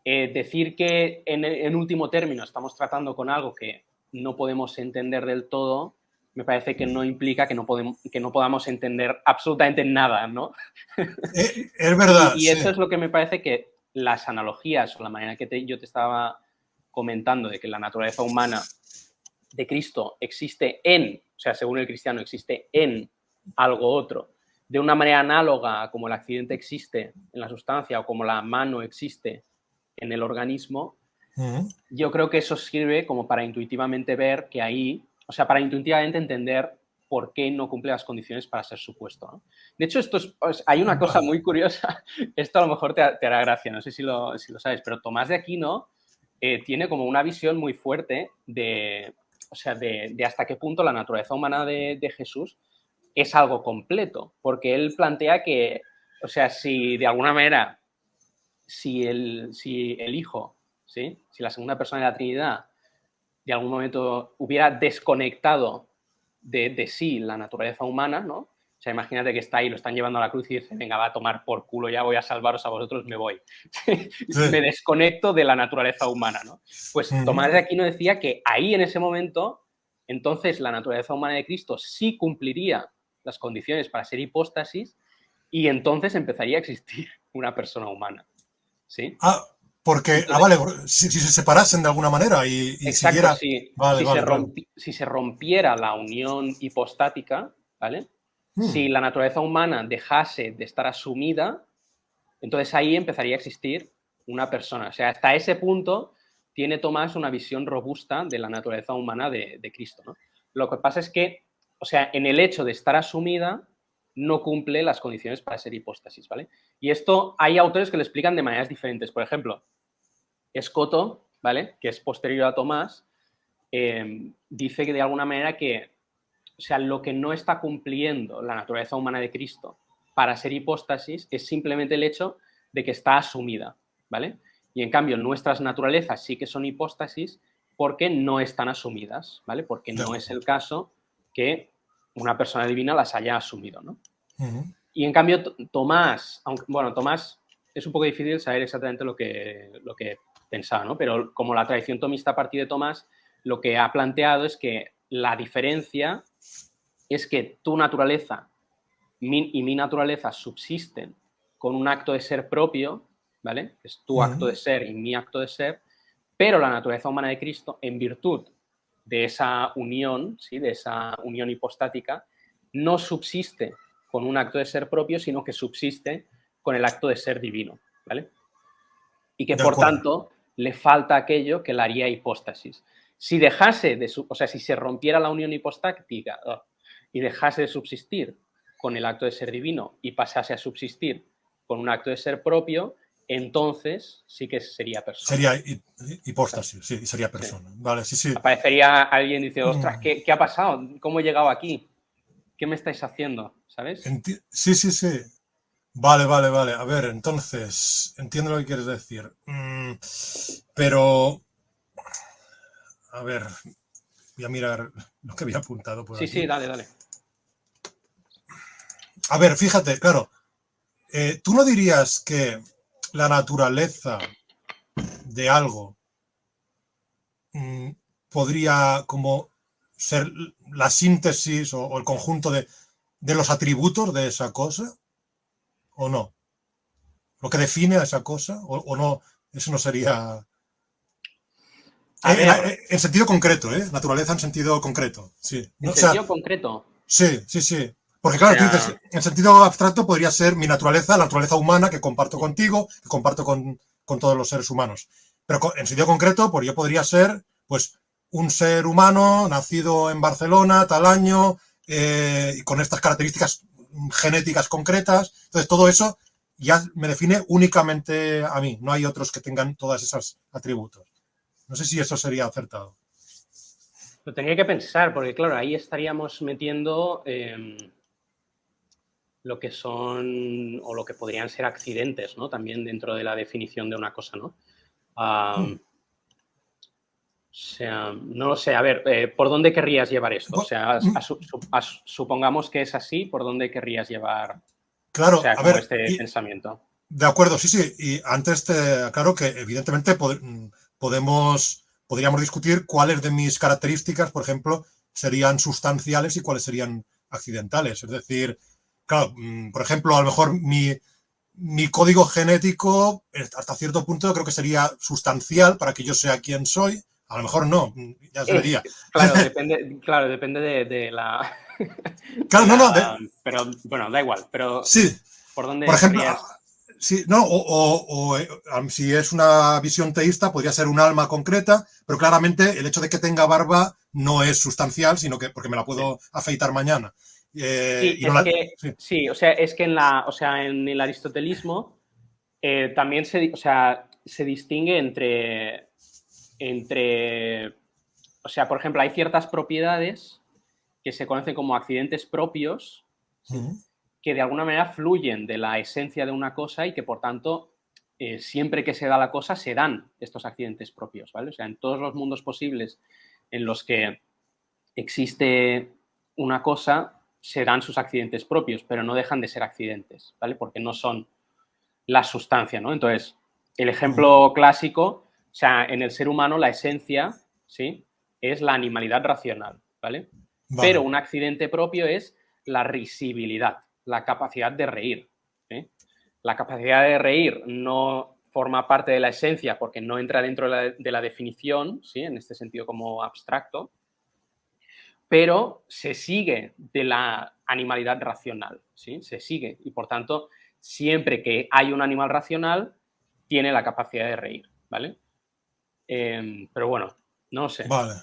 decir que en último término estamos tratando con algo que no podemos entender del todo, me parece que no implica que no podamos entender absolutamente nada, ¿no? es verdad, y eso es lo que me parece que las analogías o la manera que yo te estaba comentando de que la naturaleza humana de Cristo existe o sea, según el cristiano, existe en algo otro, de una manera análoga a como el accidente existe en la sustancia o como la mano existe en el organismo, yo creo que eso sirve como para intuitivamente ver que ahí, o sea, para intuitivamente entender por qué no cumple las condiciones para ser supuesto, ¿no? De hecho, hay una cosa muy curiosa, esto a lo mejor te hará gracia, no sé si lo sabes, pero Tomás de Aquino tiene como una visión muy fuerte de hasta qué punto la naturaleza humana de Jesús es algo completo, porque él plantea que, o sea, si de alguna manera, si el Hijo, ¿sí? Si la segunda persona de la Trinidad de algún momento hubiera desconectado de sí la naturaleza humana, ¿no? O sea, imagínate que está ahí, lo están llevando a la cruz y dice, venga, va a tomar por culo, ya voy a salvaros a vosotros, me voy. Me desconecto de la naturaleza humana, ¿no? Pues Tomás de Aquino decía que ahí, en ese momento, entonces la naturaleza humana de Cristo sí cumpliría las condiciones para ser hipóstasis y entonces empezaría a existir una persona humana, ¿sí? Porque, vale, si se separasen de alguna manera y exacto, siguiera... si se rompiera la unión hipostática, ¿vale? Si la naturaleza humana dejase de estar asumida, entonces ahí empezaría a existir una persona. O sea, hasta ese punto tiene Tomás una visión robusta de la naturaleza humana de Cristo, ¿no? Lo que pasa es que, o sea, en el hecho de estar asumida, no cumple las condiciones para ser hipóstasis, ¿vale? Y esto hay autores que lo explican de maneras diferentes. Por ejemplo, Escoto, ¿vale? Que es posterior a Tomás, dice que de alguna manera que, o sea, lo que no está cumpliendo la naturaleza humana de Cristo para ser hipóstasis es simplemente el hecho de que está asumida, ¿vale? Y en cambio nuestras naturalezas sí que son hipóstasis porque no están asumidas, ¿vale? Porque no es el caso que una persona divina las haya asumido, ¿no? Y en cambio Tomás, Tomás es un poco difícil saber exactamente lo que pensaba, ¿no? Pero como la tradición tomista a partir de Tomás, lo que ha planteado es que la diferencia es que tu naturaleza y mi naturaleza subsisten con un acto de ser propio, ¿vale? Es tu acto de ser y mi acto de ser, pero la naturaleza humana de Cristo, en virtud de esa unión, ¿sí? De esa unión hipostática, no subsiste con un acto de ser propio, sino que subsiste con el acto de ser divino, ¿vale? Y que, por tanto, le falta aquello que la haría hipóstasis. Si dejase o sea, si se rompiera la unión hipostática y dejase de subsistir con el acto de ser divino y pasase a subsistir con un acto de ser propio, entonces sí que sería persona. Sería hipóstasis, sí, sería persona. Sí. Vale, sí. Aparecería alguien y dice, ostras, ¿qué ha pasado? ¿Cómo he llegado aquí? ¿Qué me estáis haciendo? ¿Sabes? Sí. Vale. A ver, entonces, entiendo lo que quieres decir. Pero, a ver, voy a mirar lo que había apuntado por aquí. Sí, dale. A ver, fíjate, claro, ¿tú no dirías que la naturaleza de algo podría como ser la síntesis o el conjunto de los atributos de esa cosa, ¿o no? ¿Lo que define a esa cosa? ¿O no? Eso no sería... A ver, En sentido concreto, ¿eh? Naturaleza en sentido concreto, sí. en No, o sea, sentido concreto, sí, sí, sí. Porque o claro, tú dices, sea, en sentido abstracto podría ser mi naturaleza, la naturaleza humana que comparto contigo, que comparto con todos los seres humanos. Pero en sentido concreto, pues yo podría ser, pues, un ser humano nacido en Barcelona, tal año, y con estas características genéticas concretas. Entonces, todo eso ya me define únicamente a mí. No hay otros que tengan todos esos atributos. No sé si eso sería acertado. lo tenía que pensar, porque claro, ahí estaríamos metiendo lo que son o lo que podrían ser accidentes, ¿no? También dentro de la definición de una cosa, ¿no? O sea, no lo sé, a ver, ¿por dónde querrías llevar esto? O sea, supongamos que es así, ¿por dónde querrías llevar, o Claro, sea, a como ver, este pensamiento? de acuerdo, sí, sí. Y antes te aclaro que evidentemente podríamos discutir cuáles de mis características, por ejemplo, serían sustanciales y cuáles serían accidentales. Es decir, claro, por ejemplo, a lo mejor mi código genético hasta cierto punto creo que sería sustancial para que yo sea quien soy. A lo mejor no, ya se vería. Claro, depende de la, Claro, no, no, pero bueno, da igual, pero sí. ¿por Por dónde ejemplo, querrías? sí, no, si es una visión teísta, podría ser un alma concreta, pero claramente el hecho de que tenga barba no es sustancial, sino que porque me la Sí. puedo afeitar mañana. Sí, Y no es la, que, sí. sí, o sea, es que en el aristotelismo también o sea, se distingue entre, o sea, por ejemplo, hay ciertas propiedades que se conocen como accidentes propios, ¿sí? Que de alguna manera fluyen de la esencia de una cosa y que, por tanto, siempre que se da la cosa, se dan estos accidentes propios, ¿vale? O sea, en todos los mundos posibles en los que existe una cosa, se dan sus accidentes propios, pero no dejan de ser accidentes, ¿vale? Porque no son la sustancia, ¿no? Entonces, el ejemplo clásico, o sea, en el ser humano la esencia, ¿sí? Es la animalidad racional, ¿vale? Pero Vale. un accidente propio es la risibilidad, la capacidad de reír, ¿sí? La capacidad de reír no forma parte de la esencia porque no entra dentro de la definición, ¿sí? En este sentido como abstracto, pero se sigue de la animalidad racional, ¿sí? Se sigue y por tanto, siempre que hay un animal racional, tiene la capacidad de reír, ¿vale? Pero bueno, no sé. Vale.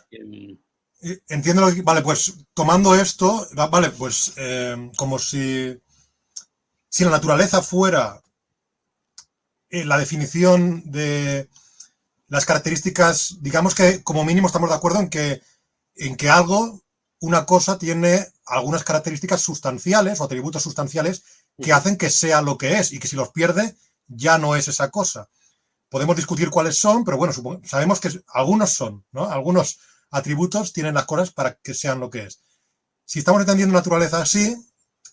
Entiendo lo que... Vale, pues tomando esto, vale, pues como si la naturaleza fuera la definición de las características, digamos que como mínimo estamos de acuerdo en que algo, una cosa, tiene algunas características sustanciales o atributos sustanciales que hacen que sea lo que es y que si los pierde ya no es esa cosa. Podemos discutir cuáles son, pero bueno, sabemos que algunos son, ¿no? Algunos atributos tienen las cosas para que sean lo que es. Si estamos entendiendo naturaleza así,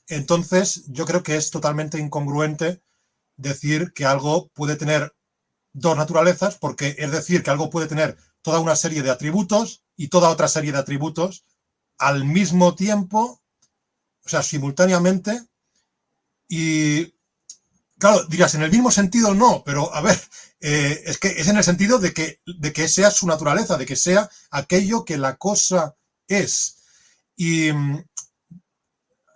entonces yo creo que es totalmente incongruente decir que algo puede tener dos naturalezas, porque es decir que algo puede tener toda una serie de atributos y toda otra serie de atributos al mismo tiempo, o sea, simultáneamente, y claro, dirás, en el mismo sentido no, pero a ver, es que es en el sentido de que sea su naturaleza, de que sea aquello que la cosa es. Y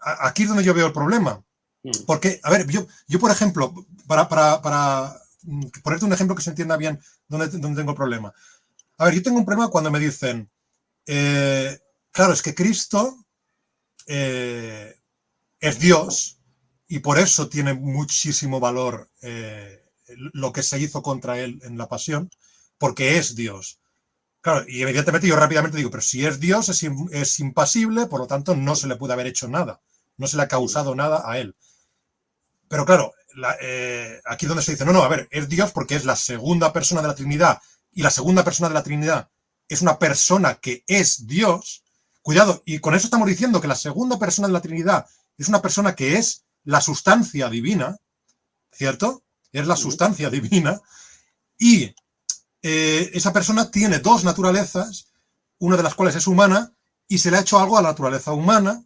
aquí es donde yo veo el problema. Porque, a ver, yo por ejemplo, para ponerte un ejemplo que se entienda bien dónde tengo el problema. A ver, yo tengo un problema cuando me dicen, claro, es que Cristo es Dios y por eso tiene muchísimo valor lo que se hizo contra él en la pasión, porque es Dios. Claro, y evidentemente yo rápidamente digo, pero si es Dios, es impasible, por lo tanto no se le puede haber hecho nada, no se le ha causado nada a él. Pero claro, aquí donde se dice, no, no, a ver, es Dios porque es la segunda persona de la Trinidad y la segunda persona de la Trinidad es una persona que es Dios. Cuidado, y con eso estamos diciendo que la segunda persona de la Trinidad es una persona que es la sustancia divina, ¿cierto? Es la sustancia divina y esa persona tiene dos naturalezas, una de las cuales es humana, y se le ha hecho algo a la naturaleza humana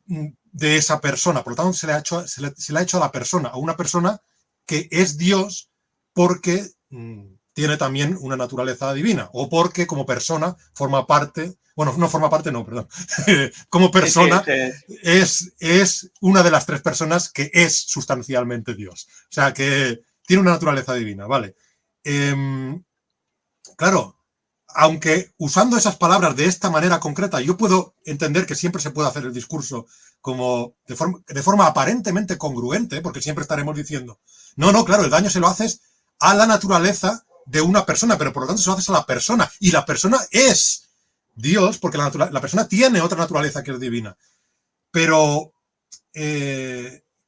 de esa persona. Por lo tanto, se le ha hecho a la persona, a una persona que es Dios porque tiene también una naturaleza divina, o porque como persona forma parte, bueno, no forma parte, no, perdón, como persona es una de las tres personas que es sustancialmente Dios. O sea, que tiene una naturaleza divina, ¿vale? Claro, aunque usando esas palabras de esta manera concreta, yo puedo entender que siempre se puede hacer el discurso como de forma aparentemente congruente, porque siempre estaremos diciendo, no, claro, el daño se lo haces a la naturaleza de una persona, pero por lo tanto se lo haces a la persona, y la persona es Dios, porque la persona tiene otra naturaleza que es divina. Pero,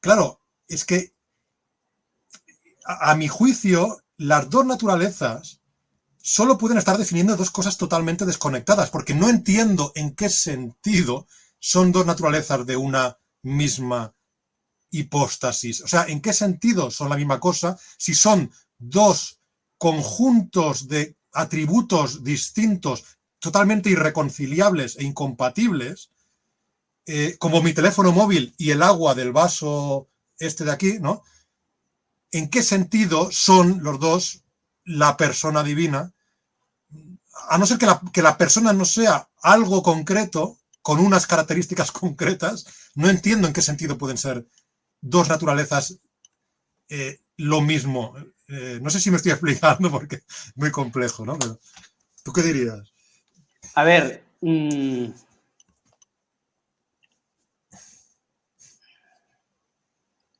claro, es que a mi juicio, las dos naturalezas solo pueden estar definiendo dos cosas totalmente desconectadas, porque no entiendo en qué sentido son dos naturalezas de una misma hipóstasis. O sea, ¿en qué sentido son la misma cosa si son dos conjuntos de atributos distintos, totalmente irreconciliables e incompatibles, como mi teléfono móvil y el agua del vaso este de aquí, ¿no? ¿En qué sentido son los dos la persona divina? A no ser que la persona no sea algo concreto, con unas características concretas, no entiendo en qué sentido pueden ser dos naturalezas lo mismo. No sé si me estoy explicando porque es muy complejo, ¿no? Pero, ¿tú qué dirías? A ver,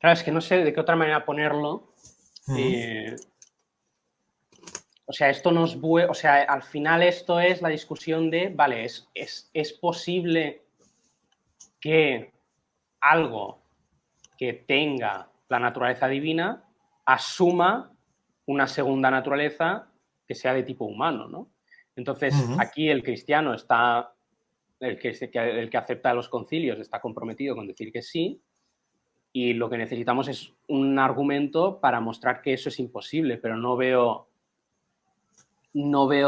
claro, es que no sé de qué otra manera ponerlo. O sea, esto nos o sea, al final esto es la discusión de, vale, es posible que algo que tenga la naturaleza divina asuma una segunda naturaleza que sea de tipo humano, ¿no? Entonces, aquí el cristiano está, el que acepta los concilios está comprometido con decir que sí, y lo que necesitamos es un argumento para mostrar que eso es imposible, pero no veo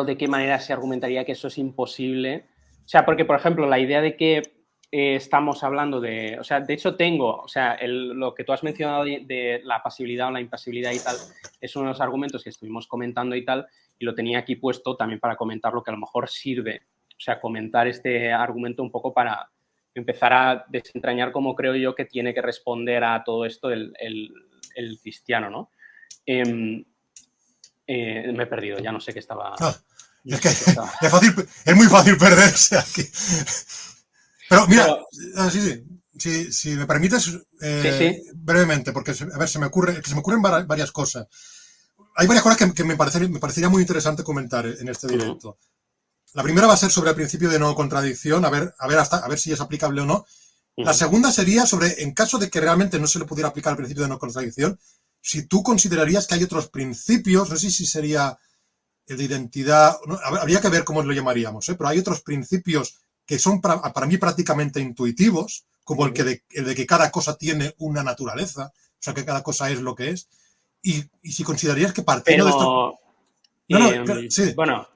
de qué manera se argumentaría que eso es imposible. O sea, porque, por ejemplo, la idea de que estamos hablando de... O sea, de hecho tengo... O sea, lo que tú has mencionado de la pasibilidad o la impasibilidad y tal, es uno de los argumentos que estuvimos comentando y tal, y lo tenía aquí puesto también para comentar lo que a lo mejor sirve. O sea, comentar este argumento un poco para empezar a desentrañar cómo creo yo que tiene que responder a todo esto el cristiano, ¿no? Me he perdido, ya no sé qué estaba... Es que es muy fácil perderse aquí. Pero mira, si me permites, brevemente, porque a ver, se me ocurren varias cosas. Hay varias cosas que me parecería muy interesante comentar en este directo. La primera va a ser sobre el principio de no contradicción, a ver si es aplicable o no. La segunda sería sobre, en caso de que realmente no se le pudiera aplicar el principio de no contradicción, si tú considerarías que hay otros principios, no sé si sería el de identidad, no, habría que ver cómo lo llamaríamos, pero hay otros principios que son para mí prácticamente intuitivos, como el de que cada cosa tiene una naturaleza, o sea, que cada cosa es lo que es, y si considerarías que partiendo de esto... sí. Bueno,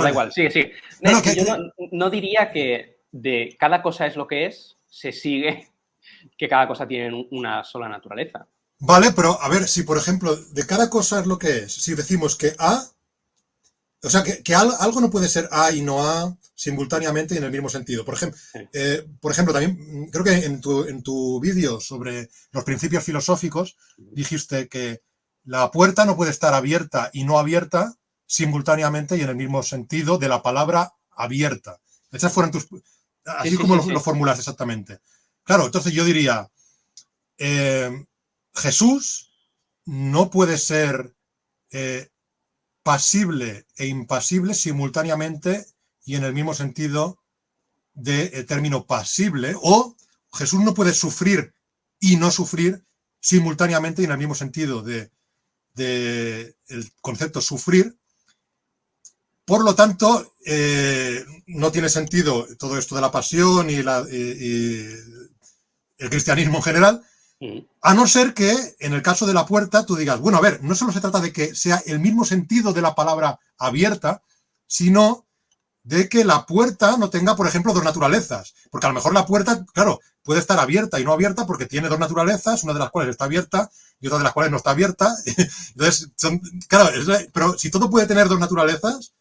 da igual, sigue. Yo no diría que de cada cosa es lo que es, se sigue que cada cosa tiene una sola naturaleza. Vale, pero a ver, si por ejemplo, de cada cosa es lo que es, si decimos que A, o sea, que algo no puede ser A y no A simultáneamente y en el mismo sentido. Por ejemplo, también creo que en tu vídeo sobre los principios filosóficos dijiste que la puerta no puede estar abierta y no abierta simultáneamente y en el mismo sentido de la palabra abierta. Esas fueron tus... Así como lo formulas exactamente. Claro, entonces yo diría, Jesús no puede ser pasible e impasible simultáneamente y en el mismo sentido del término pasible, o Jesús no puede sufrir y no sufrir simultáneamente y en el mismo sentido de el concepto sufrir. Por lo tanto, no tiene sentido todo esto de la pasión y el cristianismo en general, A no ser que, en el caso de la puerta, tú digas, bueno, a ver, no solo se trata de que sea el mismo sentido de la palabra abierta, sino de que la puerta no tenga, por ejemplo, dos naturalezas. Porque a lo mejor la puerta, claro, puede estar abierta y no abierta porque tiene dos naturalezas, una de las cuales está abierta y otra de las cuales no está abierta. Entonces, claro, pero si todo puede tener dos naturalezas,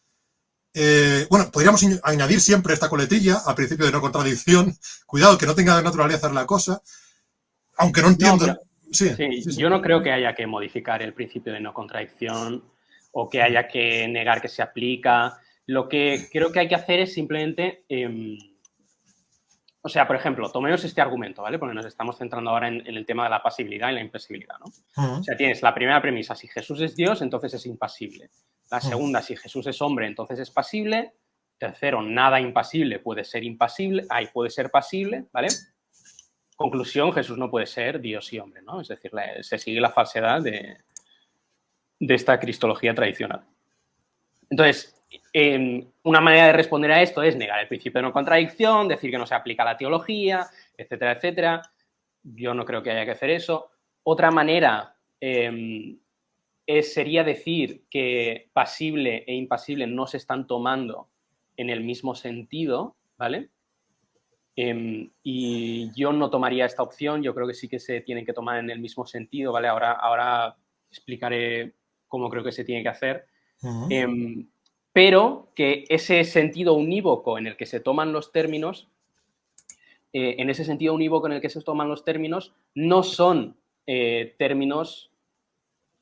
bueno, podríamos añadir siempre esta coletilla al principio de no contradicción. Cuidado, que no tenga dos naturalezas la cosa. Aunque no No, entiendo. pero Sí, sí, sí, sí. yo no creo que haya que modificar el principio de no contradicción o que haya que negar que se aplica. Lo que creo que hay que hacer es simplemente, o sea, por ejemplo, tomemos este argumento, ¿vale? Porque nos estamos centrando ahora en el tema de la pasibilidad y la impasibilidad, ¿no? O sea, tienes la primera premisa, si Jesús es Dios, entonces es impasible. La segunda, si Jesús es hombre, entonces es pasible. Tercero, nada impasible puede ser impasible, puede ser pasible, ¿vale? Conclusión, Jesús no puede ser Dios y hombre, ¿no? Es decir, se sigue la falsedad de esta cristología tradicional. Entonces, una manera de responder a esto es negar el principio de no contradicción, decir que no se aplica a la teología, etcétera, etcétera. Yo no creo que haya que hacer eso. Otra manera sería decir que pasible e impasible no se están tomando en el mismo sentido, ¿vale? Y yo no tomaría esta opción, yo creo que sí que se tienen que tomar en el mismo sentido, ¿vale? Ahora explicaré cómo creo que se tiene que hacer. Pero que ese sentido unívoco en el que se toman los términos, en ese sentido unívoco en el que se toman los términos, no son términos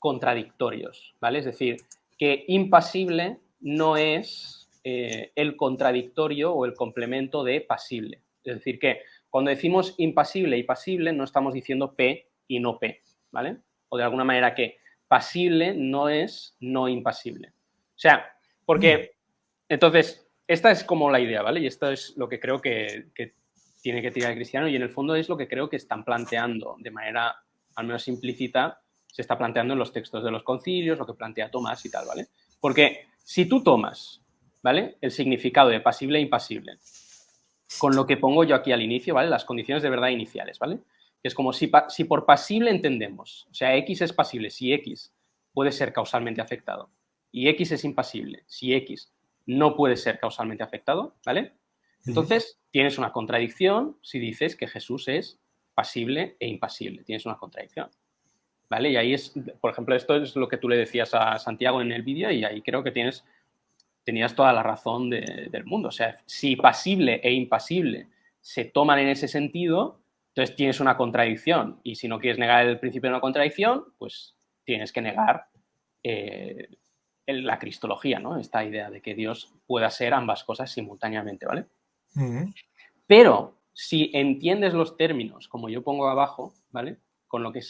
contradictorios, ¿vale? Es decir, que impasible no es el contradictorio o el complemento de pasible. Es decir, que cuando decimos impasible y pasible no estamos diciendo P y no P, ¿vale? O de alguna manera que pasible no es no impasible. O sea, porque entonces, esta es como la idea, ¿vale? Y esto es lo que creo que tiene que tirar el cristiano y en el fondo es lo que creo que están planteando de manera al menos implícita, se está planteando en los textos de los concilios, lo que plantea Tomás y tal, ¿vale? Porque si tú tomas, ¿vale? El significado de pasible e impasible, con lo que pongo yo aquí al inicio, ¿vale? Las condiciones de verdad iniciales, ¿vale? Que es como si por pasible entendemos, o sea, X es pasible si X puede ser causalmente afectado y X es impasible si X no puede ser causalmente afectado, ¿vale? Entonces, tienes una contradicción si dices que Jesús es pasible e impasible. Tienes una contradicción, ¿vale? Y ahí es, por ejemplo, esto es lo que tú le decías a Santiago en el vídeo y ahí creo que tenías toda la razón del mundo. O sea, si pasible e impasible se toman en ese sentido, entonces tienes una contradicción. Y si no quieres negar el principio de una contradicción, pues tienes que negar la cristología, ¿no? Esta idea de que Dios pueda ser ambas cosas simultáneamente, ¿vale? Pero si entiendes los términos, como yo pongo abajo, ¿vale? Con lo que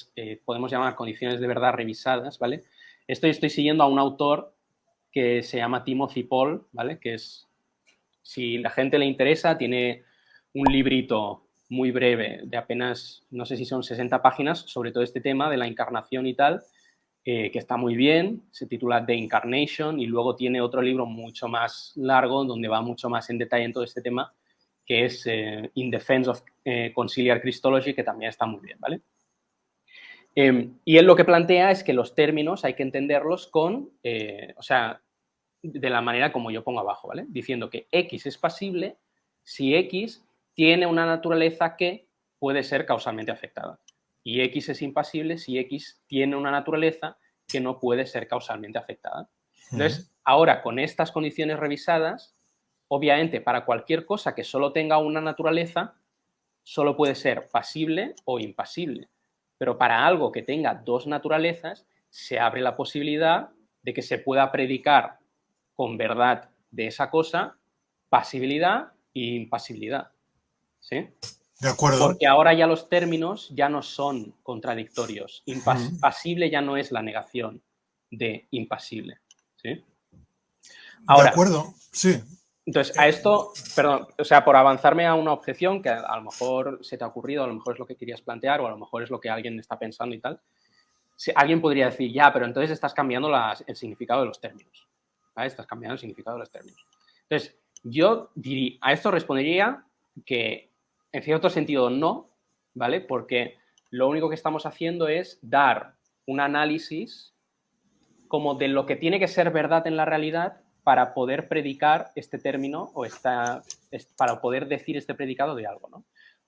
podemos llamar condiciones de verdad revisadas, ¿vale? Estoy siguiendo a un autor que se llama Timothy Paul, ¿vale? Que es, si la gente le interesa, tiene un librito muy breve de apenas, no sé si son 60 páginas, sobre todo este tema de la encarnación y tal, que está muy bien, se titula The Incarnation y luego tiene otro libro mucho más largo donde va mucho más en detalle en todo este tema, que es In Defense of Conciliar Christology, que también está muy bien, ¿vale? Y él lo que plantea es que los términos hay que entenderlos con, o sea, de la manera como yo pongo abajo, ¿vale? Diciendo que X es pasible si X tiene una naturaleza que puede ser causalmente afectada. Y X es impasible si X tiene una naturaleza que no puede ser causalmente afectada. Entonces, ahora con estas condiciones revisadas, obviamente para cualquier cosa que solo tenga una naturaleza, solo puede ser pasible o impasible. Pero para algo que tenga dos naturalezas, se abre la posibilidad de que se pueda predicar con verdad de esa cosa pasibilidad e impasibilidad. ¿Sí? De acuerdo. Porque ahora ya los términos ya no son contradictorios. Pasible ya no es la negación de impasible. ¿Sí? Ahora, de acuerdo, sí. Entonces, a esto, perdón, o sea, por avanzarme a una objeción que a lo mejor se te ha ocurrido, a lo mejor es lo que querías plantear o a lo mejor es lo que alguien está pensando y tal, si alguien podría decir, ya, pero entonces estás cambiando el significado de los términos. ¿Vale? Estás cambiando el significado de los términos. Entonces, yo a esto respondería que en cierto sentido no, ¿vale? Porque lo único que estamos haciendo es dar un análisis como de lo que tiene que ser verdad en la realidad para poder predicar este término o para poder decir este predicado de algo, ¿no?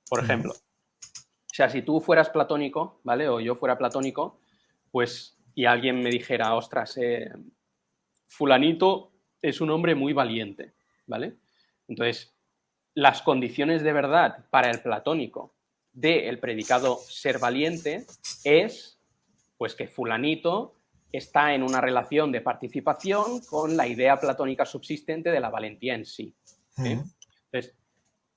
Por ejemplo, o sea, si tú fueras platónico, ¿vale? O yo fuera platónico, pues, y alguien me dijera, ostras, fulanito es un hombre muy valiente, ¿vale? Entonces, las condiciones de verdad para el platónico del predicado ser valiente es, pues, que fulanito está en una relación de participación con la idea platónica subsistente de la valentía en sí. ¿Sí? Entonces,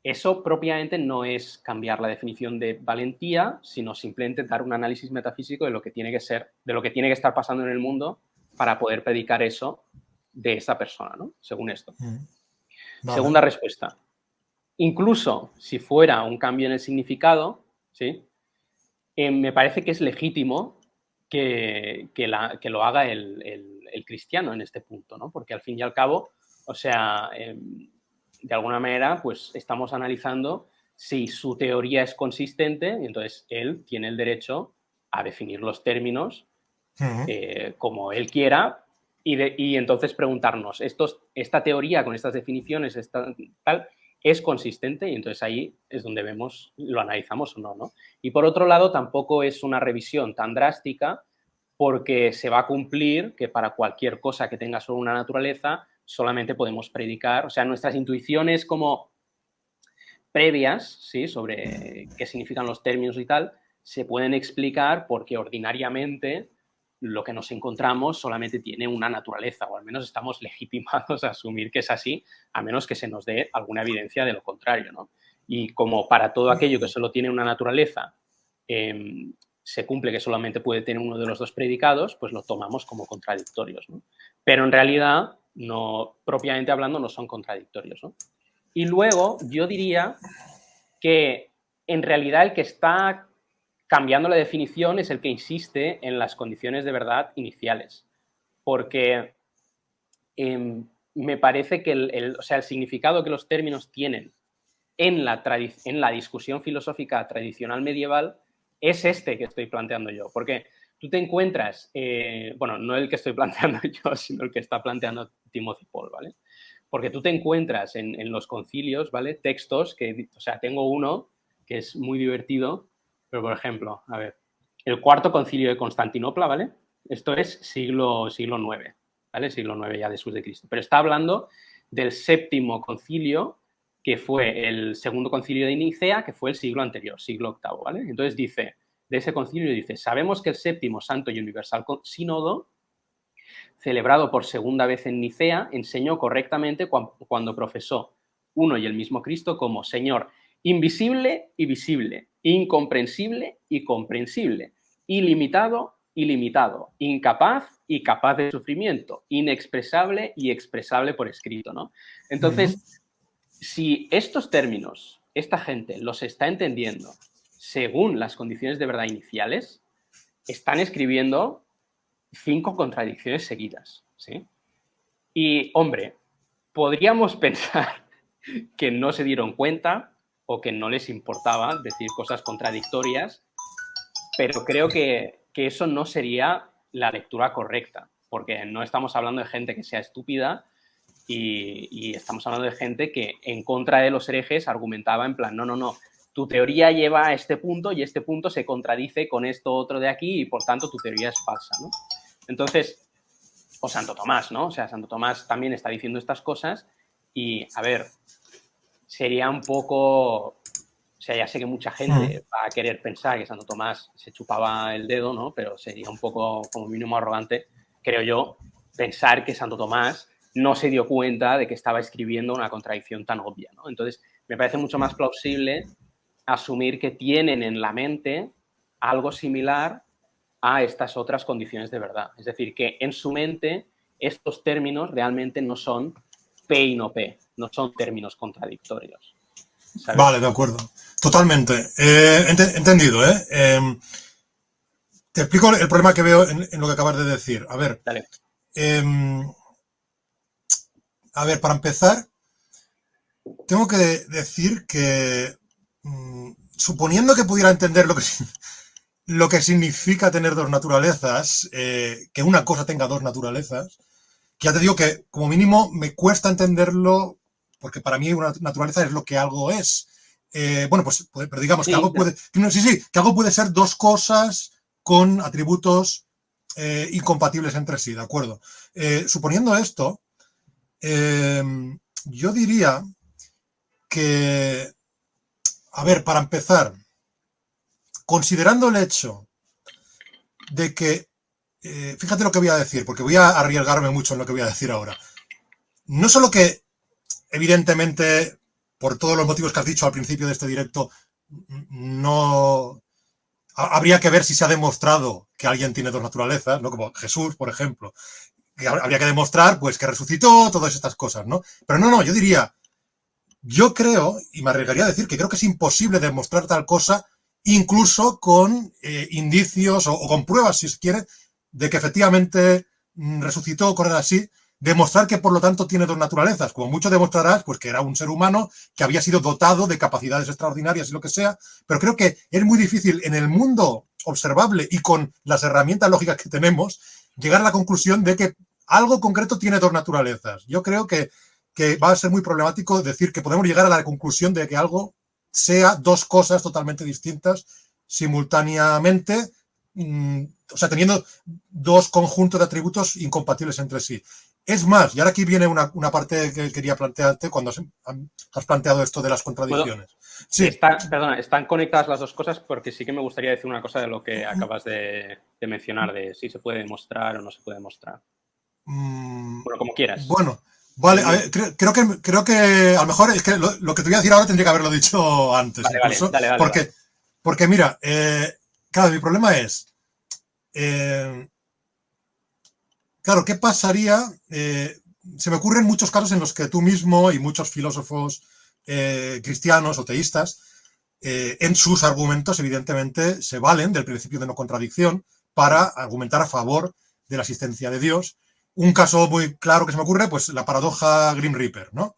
eso propiamente no es cambiar la definición de valentía, sino simplemente dar un análisis metafísico de lo que tiene que ser, de lo que tiene que estar pasando en el mundo para poder predicar eso de esa persona, ¿no? Según esto. Vale. Segunda respuesta. Incluso si fuera un cambio en el significado, ¿sí? Me parece que es legítimo que lo haga el cristiano en este punto, ¿no? Porque al fin y al cabo, o sea, de alguna manera, pues estamos analizando si su teoría es consistente y entonces él tiene el derecho a definir los términos como él quiera y entonces preguntarnos, esta teoría con estas definiciones, tal, es consistente y entonces ahí es donde vemos, lo analizamos o no, ¿no? Y por otro lado, tampoco es una revisión tan drástica porque se va a cumplir que para cualquier cosa que tenga solo una naturaleza solamente podemos predicar, o sea, nuestras intuiciones como previas, ¿sí? Sobre qué significan los términos y tal, se pueden explicar porque ordinariamente lo que nos encontramos solamente tiene una naturaleza, o al menos estamos legitimados a asumir que es así, a menos que se nos dé alguna evidencia de lo contrario, ¿no? Y como para todo aquello que solo tiene una naturaleza se cumple que solamente puede tener uno de los dos predicados, pues lo tomamos como contradictorios, ¿no? Pero en realidad, no, propiamente hablando, no son contradictorios, ¿no? Y luego yo diría que en realidad el que está cambiando la definición es el que insiste en las condiciones de verdad iniciales. Porque me parece que el significado que los términos tienen en la discusión filosófica tradicional medieval es este que estoy planteando yo. Porque tú te encuentras, bueno, no el que estoy planteando yo, sino el que está planteando Timothy Paul, ¿vale? Porque tú te encuentras en los concilios, ¿vale? Textos que, o sea, tengo uno que es muy divertido, pero por ejemplo, a ver, el cuarto concilio de Constantinopla, ¿vale? Esto es siglo IX, ¿vale? Siglo IX ya después de Cristo. Pero está hablando del séptimo concilio, que fue el segundo concilio de Nicea, que fue el siglo anterior, siglo VIII, ¿vale? Entonces dice, de ese concilio dice, sabemos que el séptimo santo y universal sínodo, celebrado por segunda vez en Nicea, enseñó correctamente cuando profesó uno y el mismo Cristo como Señor invisible y visible, incomprensible y comprensible, ilimitado y limitado, incapaz y capaz de sufrimiento, inexpresable y expresable por escrito, ¿no? Entonces, si estos términos, esta gente los está entendiendo según las condiciones de verdad iniciales, están escribiendo 5 contradicciones seguidas, ¿sí? Y, hombre, podríamos pensar que no se dieron cuenta o que no les importaba decir cosas contradictorias, pero creo que eso no sería la lectura correcta, porque no estamos hablando de gente que sea estúpida y estamos hablando de gente que en contra de los herejes argumentaba en plan, no, tu teoría lleva a este punto y este punto se contradice con esto otro de aquí y por tanto tu teoría es falsa, ¿no? Entonces, o Santo Tomás, ¿no? O sea, Santo Tomás también está diciendo estas cosas y, a ver, sería un poco... O sea, ya sé que mucha gente va a querer pensar que Santo Tomás se chupaba el dedo, ¿no? Pero sería un poco, como mínimo, arrogante, creo yo, pensar que Santo Tomás no se dio cuenta de que estaba escribiendo una contradicción tan obvia, ¿no? Entonces, me parece mucho más plausible asumir que tienen en la mente algo similar a estas otras condiciones de verdad. Es decir, que en su mente estos términos realmente no son P y no P, no son términos contradictorios, ¿sabes? Vale, de acuerdo. Totalmente. Entendido, ¿eh? Te explico el problema que veo en lo que acabas de decir. A ver, Dale. Para empezar, tengo que decir que, suponiendo que pudiera entender lo que significa tener dos naturalezas, que una cosa tenga dos naturalezas, que ya te digo que como mínimo me cuesta entenderlo, porque para mí una naturaleza es lo que algo es. Bueno, pues, pero digamos que Sí, algo puede, sí, sí, que algo puede ser dos cosas con atributos incompatibles entre sí, ¿de acuerdo? Suponiendo esto, eh, yo diría que, a ver, para empezar, considerando el hecho de que, fíjate lo que voy a decir, porque voy a arriesgarme mucho en lo que voy a decir ahora. No solo que, evidentemente, por todos los motivos que has dicho al principio de este directo, no habría que ver si se ha demostrado que alguien tiene dos naturalezas, ¿no? Como Jesús, por ejemplo. Que habría que demostrar, pues, que resucitó, todas estas cosas, ¿no? Pero no, yo diría, yo creo, y me arriesgaría a decir que creo que es imposible demostrar tal cosa, incluso con indicios o con pruebas, si se quiere, de que efectivamente resucitó o cosas así, demostrar que por lo tanto tiene dos naturalezas. Como mucho demostrarás, pues que era un ser humano que había sido dotado de capacidades extraordinarias y lo que sea, pero creo que es muy difícil en el mundo observable y con las herramientas lógicas que tenemos, llegar a la conclusión de que algo concreto tiene dos naturalezas. Yo creo que va a ser muy problemático decir que podemos llegar a la conclusión de que algo sea dos cosas totalmente distintas simultáneamente, o sea, teniendo dos conjuntos de atributos incompatibles entre sí. Es más, y ahora aquí viene una parte que quería plantearte cuando has planteado esto de las puedo, contradicciones. Sí. perdona, están conectadas las dos cosas porque sí que me gustaría decir una cosa de lo que acabas de mencionar, de si se puede demostrar o no se puede demostrar. Bueno, como quieras. Bueno, vale, a Dime. ver, creo que a lo mejor es que lo que te voy a decir ahora tendría que haberlo dicho antes, Vale, vale, incluso, dale, dale, dale. porque mira, claro, mi problema es, eh, claro, ¿qué pasaría? Se me ocurren muchos casos en los que tú mismo y muchos filósofos cristianos o teístas, en sus argumentos, evidentemente, se valen del principio de no contradicción para argumentar a favor de la existencia de Dios. Un caso muy claro que se me ocurre, pues la paradoja Grim Reaper, ¿no?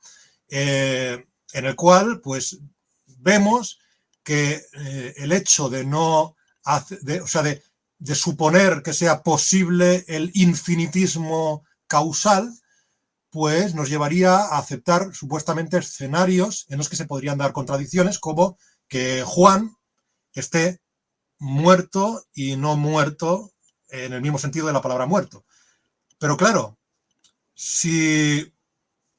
En el cual, pues, vemos que el hecho de no, o sea, de suponer que sea posible el infinitismo causal, pues nos llevaría a aceptar supuestamente escenarios en los que se podrían dar contradicciones, como que Juan esté muerto y no muerto en el mismo sentido de la palabra muerto. Pero claro, si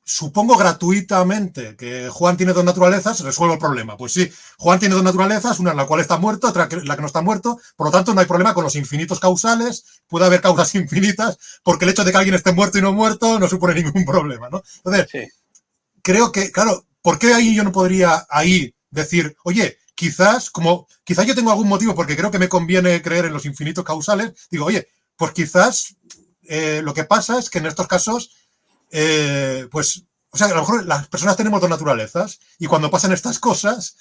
supongo gratuitamente que Juan tiene dos naturalezas, resuelvo el problema. Pues sí, Juan tiene dos naturalezas, una en la cual está muerto, otra en la que no está muerto, por lo tanto no hay problema con los infinitos causales, puede haber causas infinitas, porque el hecho de que alguien esté muerto y no muerto no supone ningún problema, ¿no? Entonces, Sí. creo que, claro, ¿por qué ahí yo no podría ahí decir, oye, quizás yo tengo algún motivo porque creo que me conviene creer en los infinitos causales, digo, oye, pues quizás lo que pasa es que en estos casos pues, o sea, a lo mejor las personas tenemos dos naturalezas y cuando pasan estas cosas,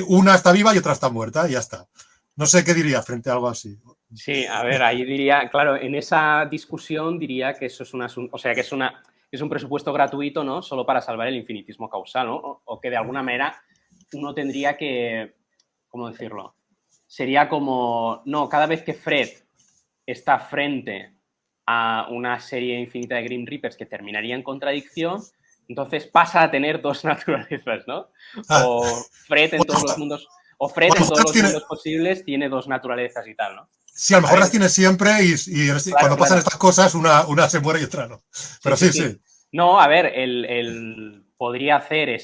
una está viva y otra está muerta y ya está. No sé qué diría frente a algo así. Sí, a ver, ahí diría, claro, en esa discusión diría que eso es o sea, que es un presupuesto gratuito, ¿no? Solo para salvar el infinitismo causal, ¿no? O que de alguna manera uno tendría que, ¿cómo decirlo? Sería como, no, cada vez que Fred está frente a una serie infinita de Grim Reapers que terminaría en contradicción, entonces pasa a tener dos naturalezas, ¿no? Ah, O Fred en todos los mundos, o o Fred a lo en mejor todos las los tiene, mundos posibles tiene dos naturalezas y tal, ¿no? sí, a lo A mejor las ver, tiene siempre claro, cuando pasan claro. estas cosas, una se muere y otra no. Sí, Pero sí, sí, sí. sí. No, a ver, podría hacer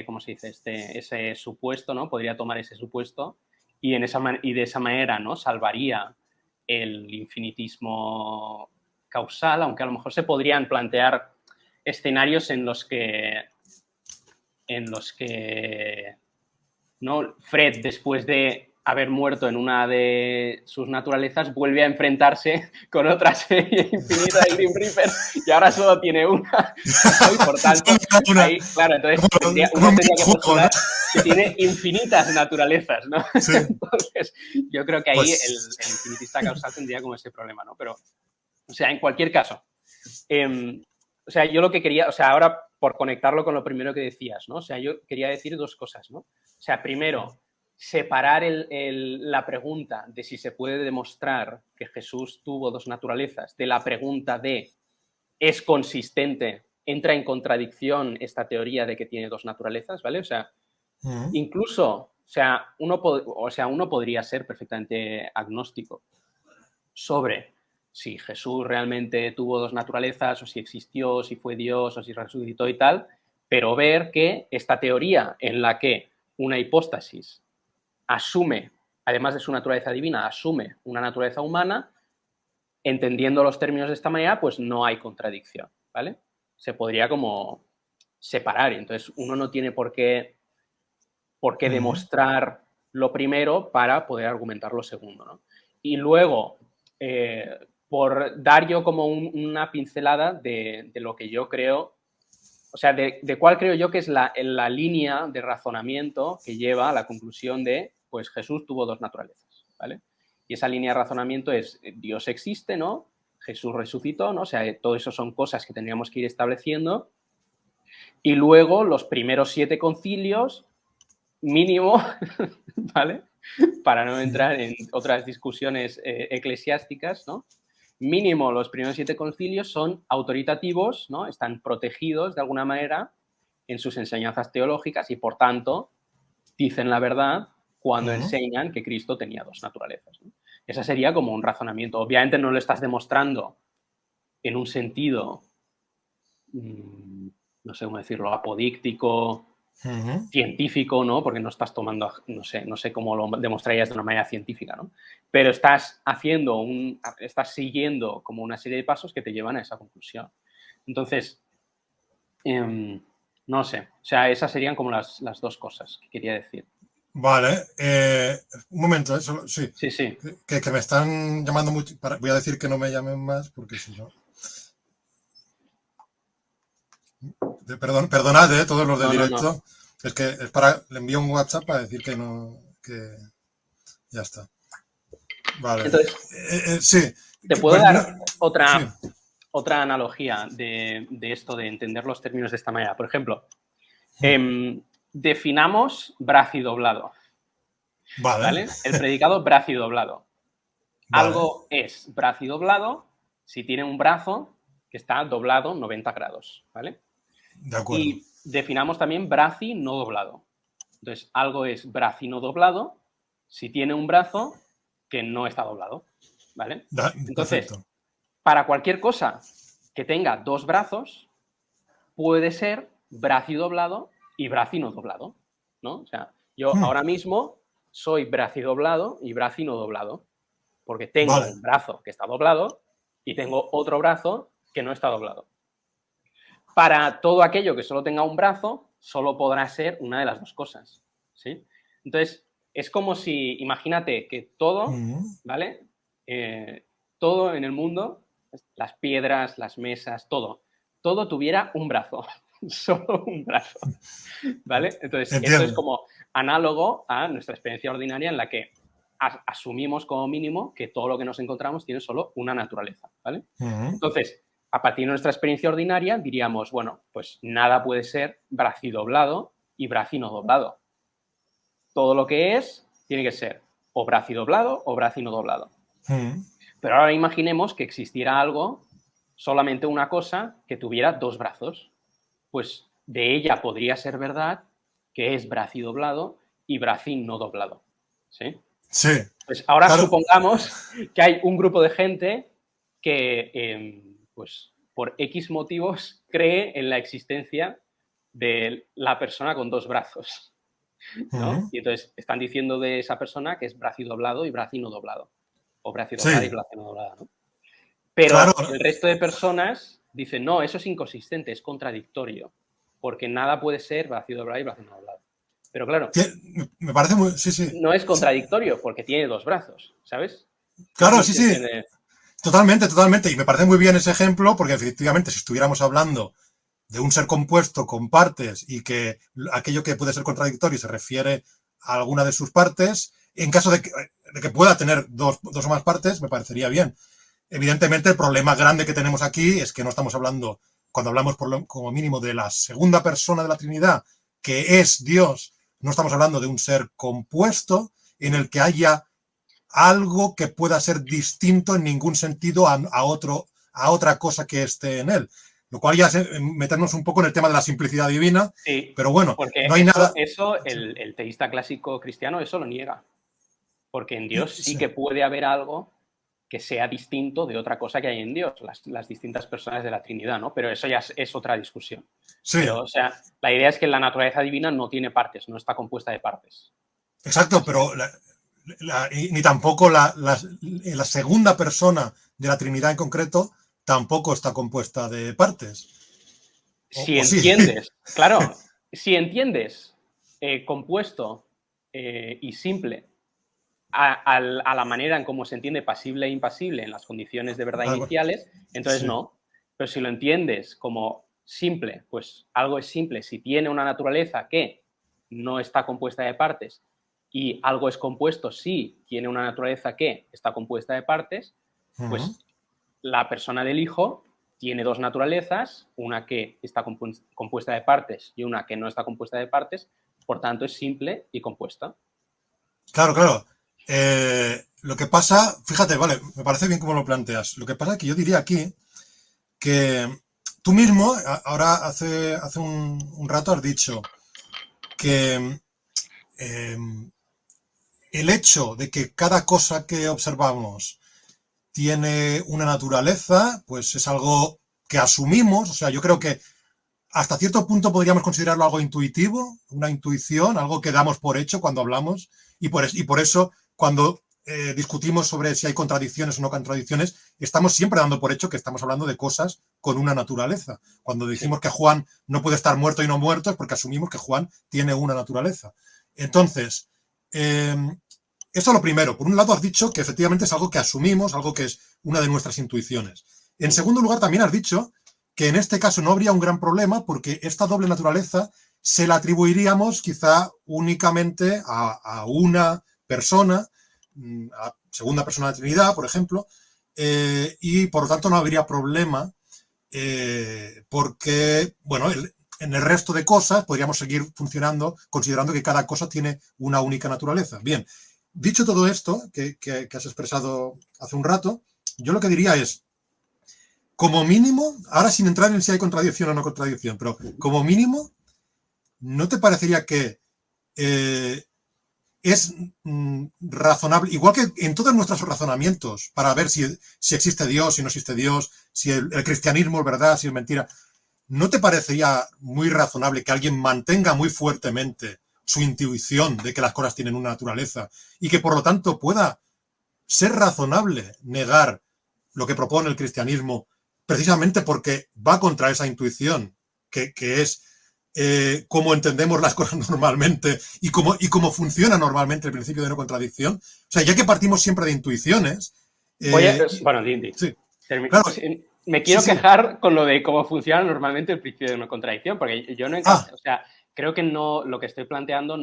¿cómo se dice? Ese supuesto, ¿no? Podría tomar ese supuesto y, y de esa manera, ¿no? Salvaría el infinitismo causal, aunque a lo mejor se podrían plantear escenarios en los que ¿no? Fred, después de haber muerto en una de sus naturalezas, vuelve a enfrentarse con otra serie infinita de Grim Reapers y ahora solo tiene una, ¿no? Y por tanto, una, ahí, claro, entonces como uno un tendría que videojuego, ¿no? postular que tiene infinitas naturalezas, ¿no? Sí, Entonces, yo creo que ahí el pues infinitista causal tendría como ese problema, ¿no? Pero, o sea, en cualquier caso, o sea, yo lo que quería, o sea, ahora por conectarlo con lo primero que decías, ¿no? O sea, yo quería decir dos cosas, ¿no? O sea, primero, separar la pregunta de si se puede demostrar que Jesús tuvo dos naturalezas de la pregunta de ¿es consistente? Entra en contradicción esta teoría de que tiene dos naturalezas, ¿vale? O sea, incluso, uno podría ser perfectamente agnóstico sobre si Jesús realmente tuvo dos naturalezas o si existió, si fue Dios o si resucitó y tal, pero ver que esta teoría en la que una hipóstasis asume, además de su naturaleza divina, asume una naturaleza humana, entendiendo los términos de esta manera, pues no hay contradicción, ¿vale? Se podría como separar, entonces uno no tiene por qué demostrar lo primero para poder argumentar lo segundo, ¿no? Y luego, por dar yo como una pincelada de lo que yo creo, o sea, de cuál creo yo que es la línea de razonamiento que lleva a la conclusión de, pues Jesús tuvo dos naturalezas, ¿vale? Y esa línea de razonamiento es, Dios existe, ¿no? Jesús resucitó, ¿no? O sea, todo eso son cosas que tendríamos que ir estableciendo. Y luego los primeros 7 concilios, mínimo, ¿vale? Para no entrar en otras discusiones eclesiásticas, ¿no? Mínimo los primeros 7 concilios son autoritativos, ¿no? Están protegidos de alguna manera en sus enseñanzas teológicas y, por tanto, dicen la verdad cuando enseñan que Cristo tenía dos naturalezas, ¿no? Ese sería como un razonamiento. Obviamente no lo estás demostrando en un sentido, no sé cómo decirlo, apodíctico, científico, ¿no? Porque no estás tomando, no sé cómo lo demostrarías de una manera científica, ¿no? Pero estás estás siguiendo como una serie de pasos que te llevan a esa conclusión. Entonces, no sé, o sea, esas serían como las dos cosas que quería decir. Vale, un momento, sí. Sí. Que me están llamando mucho. Voy a decir que no me llamen más porque si no. Perdonad, todos los del directo. No. Es que le envío un WhatsApp para decir que no. Que ya está. Vale. Entonces, sí. Te puedo dar otra analogía de esto de entender los términos de esta manera. Por ejemplo, definamos bracidoblado. Vale. El predicado bracidoblado. Vale. Algo es bracidoblado si tiene un brazo que está doblado 90 grados, ¿vale? De acuerdo. Y definamos también braci no doblado. Entonces, algo es braci no doblado si tiene un brazo que no está doblado, ¿vale? Entonces, perfecto. Para cualquier cosa que tenga dos brazos, puede ser bracidoblado y braci no doblado, ¿no? O sea, yo ahora mismo soy bracidoblado y braci no doblado, porque tengo un brazo que está doblado y tengo otro brazo que no está doblado. Para todo aquello que solo tenga un brazo, solo podrá ser una de las dos cosas, ¿sí? Entonces, es como si, imagínate que todo, ¿vale? Todo en el mundo, las piedras, las mesas, todo tuviera un brazo, solo un brazo, ¿vale? Entonces, esto es como análogo a nuestra experiencia ordinaria en la que asumimos como mínimo que todo lo que nos encontramos tiene solo una naturaleza, ¿vale? Entonces, a partir de nuestra experiencia ordinaria diríamos, bueno, pues nada puede ser bracidoblado y bracino doblado. Todo lo que es tiene que ser o bracidoblado o bracino doblado. Pero ahora imaginemos que existiera algo, solamente una cosa, que tuviera dos brazos. Pues de ella podría ser verdad que es bracidoblado y bracín no doblado. ¿Sí? Sí. Pues ahora supongamos que hay un grupo de gente que, pues, por X motivos, cree en la existencia de la persona con dos brazos, ¿no? Y entonces están diciendo de esa persona que es bracidoblado y bracino doblado. O bracidoblada y bracino doblada, ¿no? Pero el resto de personas dicen, no, eso es inconsistente, es contradictorio, porque nada puede ser bracidoblado y bracino doblado. Pero claro, me parece muy... Sí. No es contradictorio porque tiene dos brazos, ¿sabes? Claro, sí. Totalmente. Y me parece muy bien ese ejemplo porque efectivamente si estuviéramos hablando de un ser compuesto con partes y que aquello que puede ser contradictorio se refiere a alguna de sus partes, en caso de que pueda tener dos o más partes, me parecería bien. Evidentemente, el problema grande que tenemos aquí es que no estamos hablando, cuando hablamos como mínimo de la segunda persona de la Trinidad, que es Dios, no estamos hablando de un ser compuesto en el que haya algo que pueda ser distinto en ningún sentido a otra cosa que esté en él. Lo cual ya es meternos un poco en el tema de la simplicidad divina, Sí, pero bueno, porque no hay nada... eso el teísta clásico cristiano eso lo niega, porque en Dios sí que puede haber algo que sea distinto de otra cosa que hay en Dios, las distintas personas de la Trinidad, ¿no? Pero eso ya es otra discusión. Sí. Pero, o sea, la idea es que la naturaleza divina no tiene partes, no está compuesta de partes. Exacto, pero ni tampoco la segunda persona de la Trinidad en concreto tampoco está compuesta de partes. Si entiendes, sí. Claro, si entiendes compuesto y simple a la manera en cómo se entiende pasible e impasible en las condiciones de verdad iniciales, entonces sí. No. Pero si lo entiendes como simple, pues algo es simple. Si tiene una naturaleza que no está compuesta de partes y algo es compuesto si tiene una naturaleza que está compuesta de partes, pues la persona del Hijo tiene dos naturalezas, una que está compuesta de partes y una que no está compuesta de partes, por tanto es simple y compuesta. Claro, claro. Lo que pasa, fíjate, vale, me parece bien cómo lo planteas. Lo que pasa es que yo diría aquí que tú mismo, ahora hace un rato has dicho que el hecho de que cada cosa que observamos tiene una naturaleza, pues es algo que asumimos. O sea, yo creo que hasta cierto punto podríamos considerarlo algo intuitivo, una intuición, algo que damos por hecho cuando hablamos, y por eso cuando discutimos sobre si hay contradicciones o no contradicciones, estamos siempre dando por hecho que estamos hablando de cosas con una naturaleza. Cuando decimos que Juan no puede estar muerto y no muerto es porque asumimos que Juan tiene una naturaleza. Entonces, eso es lo primero. Por un lado has dicho que efectivamente es algo que asumimos, algo que es una de nuestras intuiciones. En segundo lugar también has dicho que en este caso no habría un gran problema porque esta doble naturaleza se la atribuiríamos quizá únicamente a una persona, a segunda persona de la Trinidad, por ejemplo, y por lo tanto no habría problema porque, bueno, en el resto de cosas podríamos seguir funcionando considerando que cada cosa tiene una única naturaleza. Bien, dicho todo esto que has expresado hace un rato, yo lo que diría es, como mínimo, ahora sin entrar en si hay contradicción o no contradicción, pero como mínimo, ¿no te parecería que es razonable, igual que en todos nuestros razonamientos, para ver si existe Dios, si no existe Dios, si el cristianismo es verdad, si es mentira, ¿no te parecería muy razonable que alguien mantenga muy fuertemente su intuición de que las cosas tienen una naturaleza y que por lo tanto pueda ser razonable negar lo que propone el cristianismo precisamente porque va contra esa intuición que es cómo entendemos las cosas normalmente y cómo funciona normalmente el principio de no contradicción? O sea, ya que partimos siempre de intuiciones... bueno, Dindy. Sí, claro, me quiero quejar con lo de cómo funciona normalmente el principio de no contradicción, porque yo no o sea, creo que no, lo que estoy planteando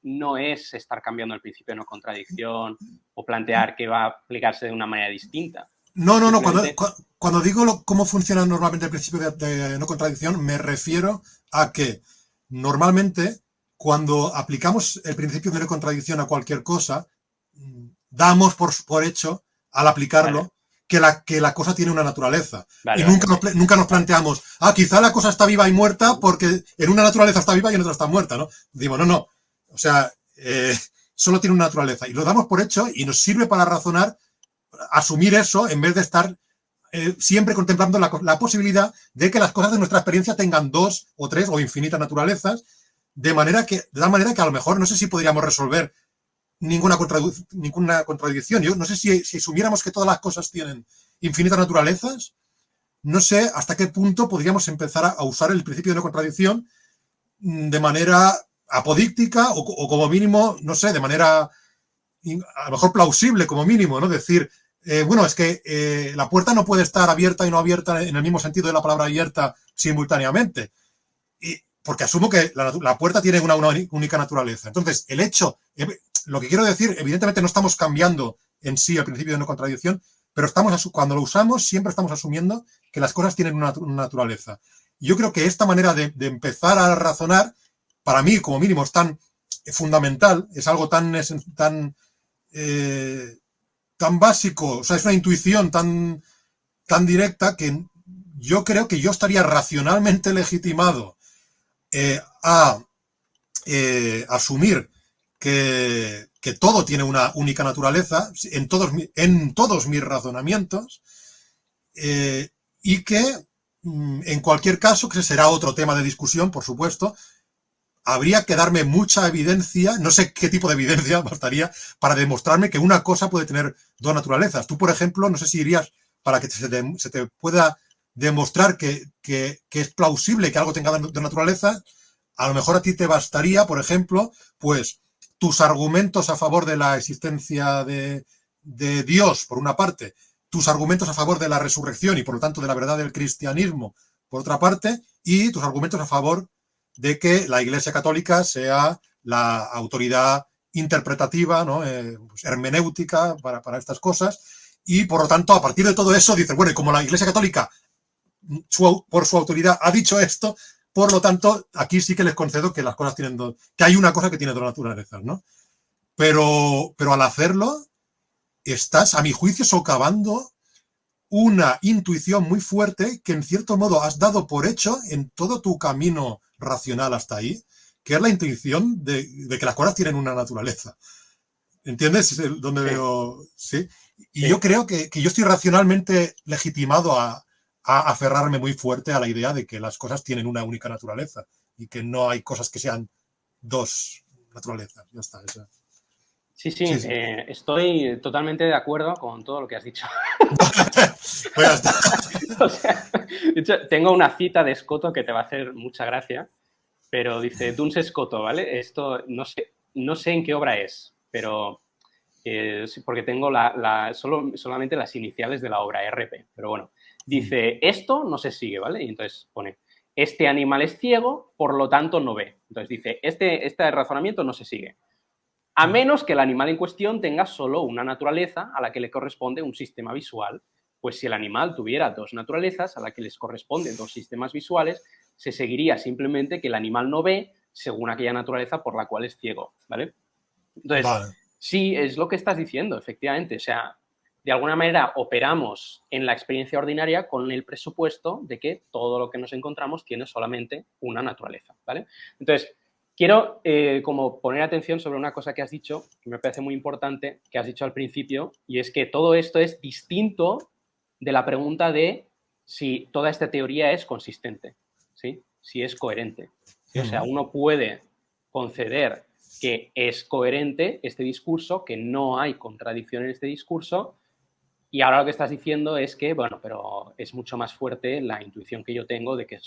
no es estar cambiando el principio de no contradicción o plantear que va a aplicarse de una manera distinta. No, cuando digo cómo funciona normalmente el principio de no contradicción, me refiero a que normalmente cuando aplicamos el principio de no contradicción a cualquier cosa, damos por hecho, al aplicarlo, que la cosa tiene una naturaleza. Y nunca nos planteamos, quizá la cosa está viva y muerta porque en una naturaleza está viva y en otra está muerta, ¿no? Digo, no. O sea, solo tiene una naturaleza. Y lo damos por hecho y nos sirve para razonar, asumir eso en vez de estar siempre contemplando la posibilidad de que las cosas de nuestra experiencia tengan dos o tres o infinitas naturalezas, de tal manera que a lo mejor no sé si podríamos resolver ninguna contradicción. Yo no sé si asumiéramos que todas las cosas tienen infinitas naturalezas, no sé hasta qué punto podríamos empezar a usar el principio de no contradicción de manera apodíctica o como mínimo, no sé, de manera a lo mejor plausible como mínimo, ¿no? Decir, bueno, es que la puerta no puede estar abierta y no abierta en el mismo sentido de la palabra abierta simultáneamente. Porque asumo que la puerta tiene una única naturaleza. Entonces, el hecho, lo que quiero decir, evidentemente no estamos cambiando en sí el principio de no contradicción, pero cuando lo usamos siempre estamos asumiendo que las cosas tienen una naturaleza. Y yo creo que esta manera de empezar a razonar, para mí, como mínimo, es tan fundamental, es algo tan básico, o sea, es una intuición tan directa que yo creo que yo estaría racionalmente legitimado a asumir que todo tiene una única naturaleza en todos mis razonamientos, y que en cualquier caso, que será otro tema de discusión, por supuesto, habría que darme mucha evidencia, no sé qué tipo de evidencia bastaría para demostrarme que una cosa puede tener dos naturalezas. Tú, por ejemplo, no sé si irías para que se te pueda demostrar que es plausible que algo tenga dos naturalezas. A lo mejor a ti te bastaría, por ejemplo, pues tus argumentos a favor de la existencia de Dios, por una parte, tus argumentos a favor de la resurrección y, por lo tanto, de la verdad del cristianismo, por otra parte, y tus argumentos a favor de que la Iglesia Católica sea la autoridad interpretativa, ¿no? Pues hermenéutica para estas cosas, y por lo tanto, a partir de todo eso, dices, bueno, y como la Iglesia Católica, por su autoridad, ha dicho esto, por lo tanto, aquí sí que les concedo que las cosas tienen dos, que hay una cosa que tiene dos naturalezas, ¿no? Pero al hacerlo, estás, a mi juicio, socavando una intuición muy fuerte que en cierto modo has dado por hecho en todo tu camino racional hasta ahí, que es la intuición de que las cosas tienen una naturaleza. ¿Entiendes? Donde Sí. veo, sí. Y Sí. yo creo que yo estoy racionalmente legitimado a aferrarme muy fuerte a la idea de que las cosas tienen una única naturaleza y que no hay cosas que sean dos naturalezas. Ya está. Esa. Sí, sí, Sí, sí. estoy totalmente de acuerdo con todo lo que has dicho. Pues ya está. O sea, de hecho, tengo una cita de Escoto que te va a hacer mucha gracia, pero dice, Duns Escoto, ¿vale? Esto no sé en qué obra es, pero porque tengo solamente las iniciales de la obra, RP, pero bueno. Dice, esto no se sigue, ¿vale? Y entonces pone, este animal es ciego, por lo tanto no ve. Entonces dice, este razonamiento no se sigue. A menos que el animal en cuestión tenga solo una naturaleza a la que le corresponde un sistema visual. Pues si el animal tuviera dos naturalezas a la que les corresponden dos sistemas visuales, se seguiría simplemente que el animal no ve según aquella naturaleza por la cual es ciego, ¿vale? Entonces, Vale. sí, es lo que estás diciendo, efectivamente. O sea, de alguna manera operamos en la experiencia ordinaria con el presupuesto de que todo lo que nos encontramos tiene solamente una naturaleza, ¿vale? Entonces, quiero como poner atención sobre una cosa que has dicho, que me parece muy importante, que has dicho al principio, y es que todo esto es distinto de la pregunta de si toda esta teoría es consistente, ¿sí? Si es coherente, ¿sí? O sea, uno puede conceder que es coherente este discurso, que no hay contradicción en este discurso, y ahora lo que estás diciendo es que, bueno, pero es mucho más fuerte la intuición que yo tengo de que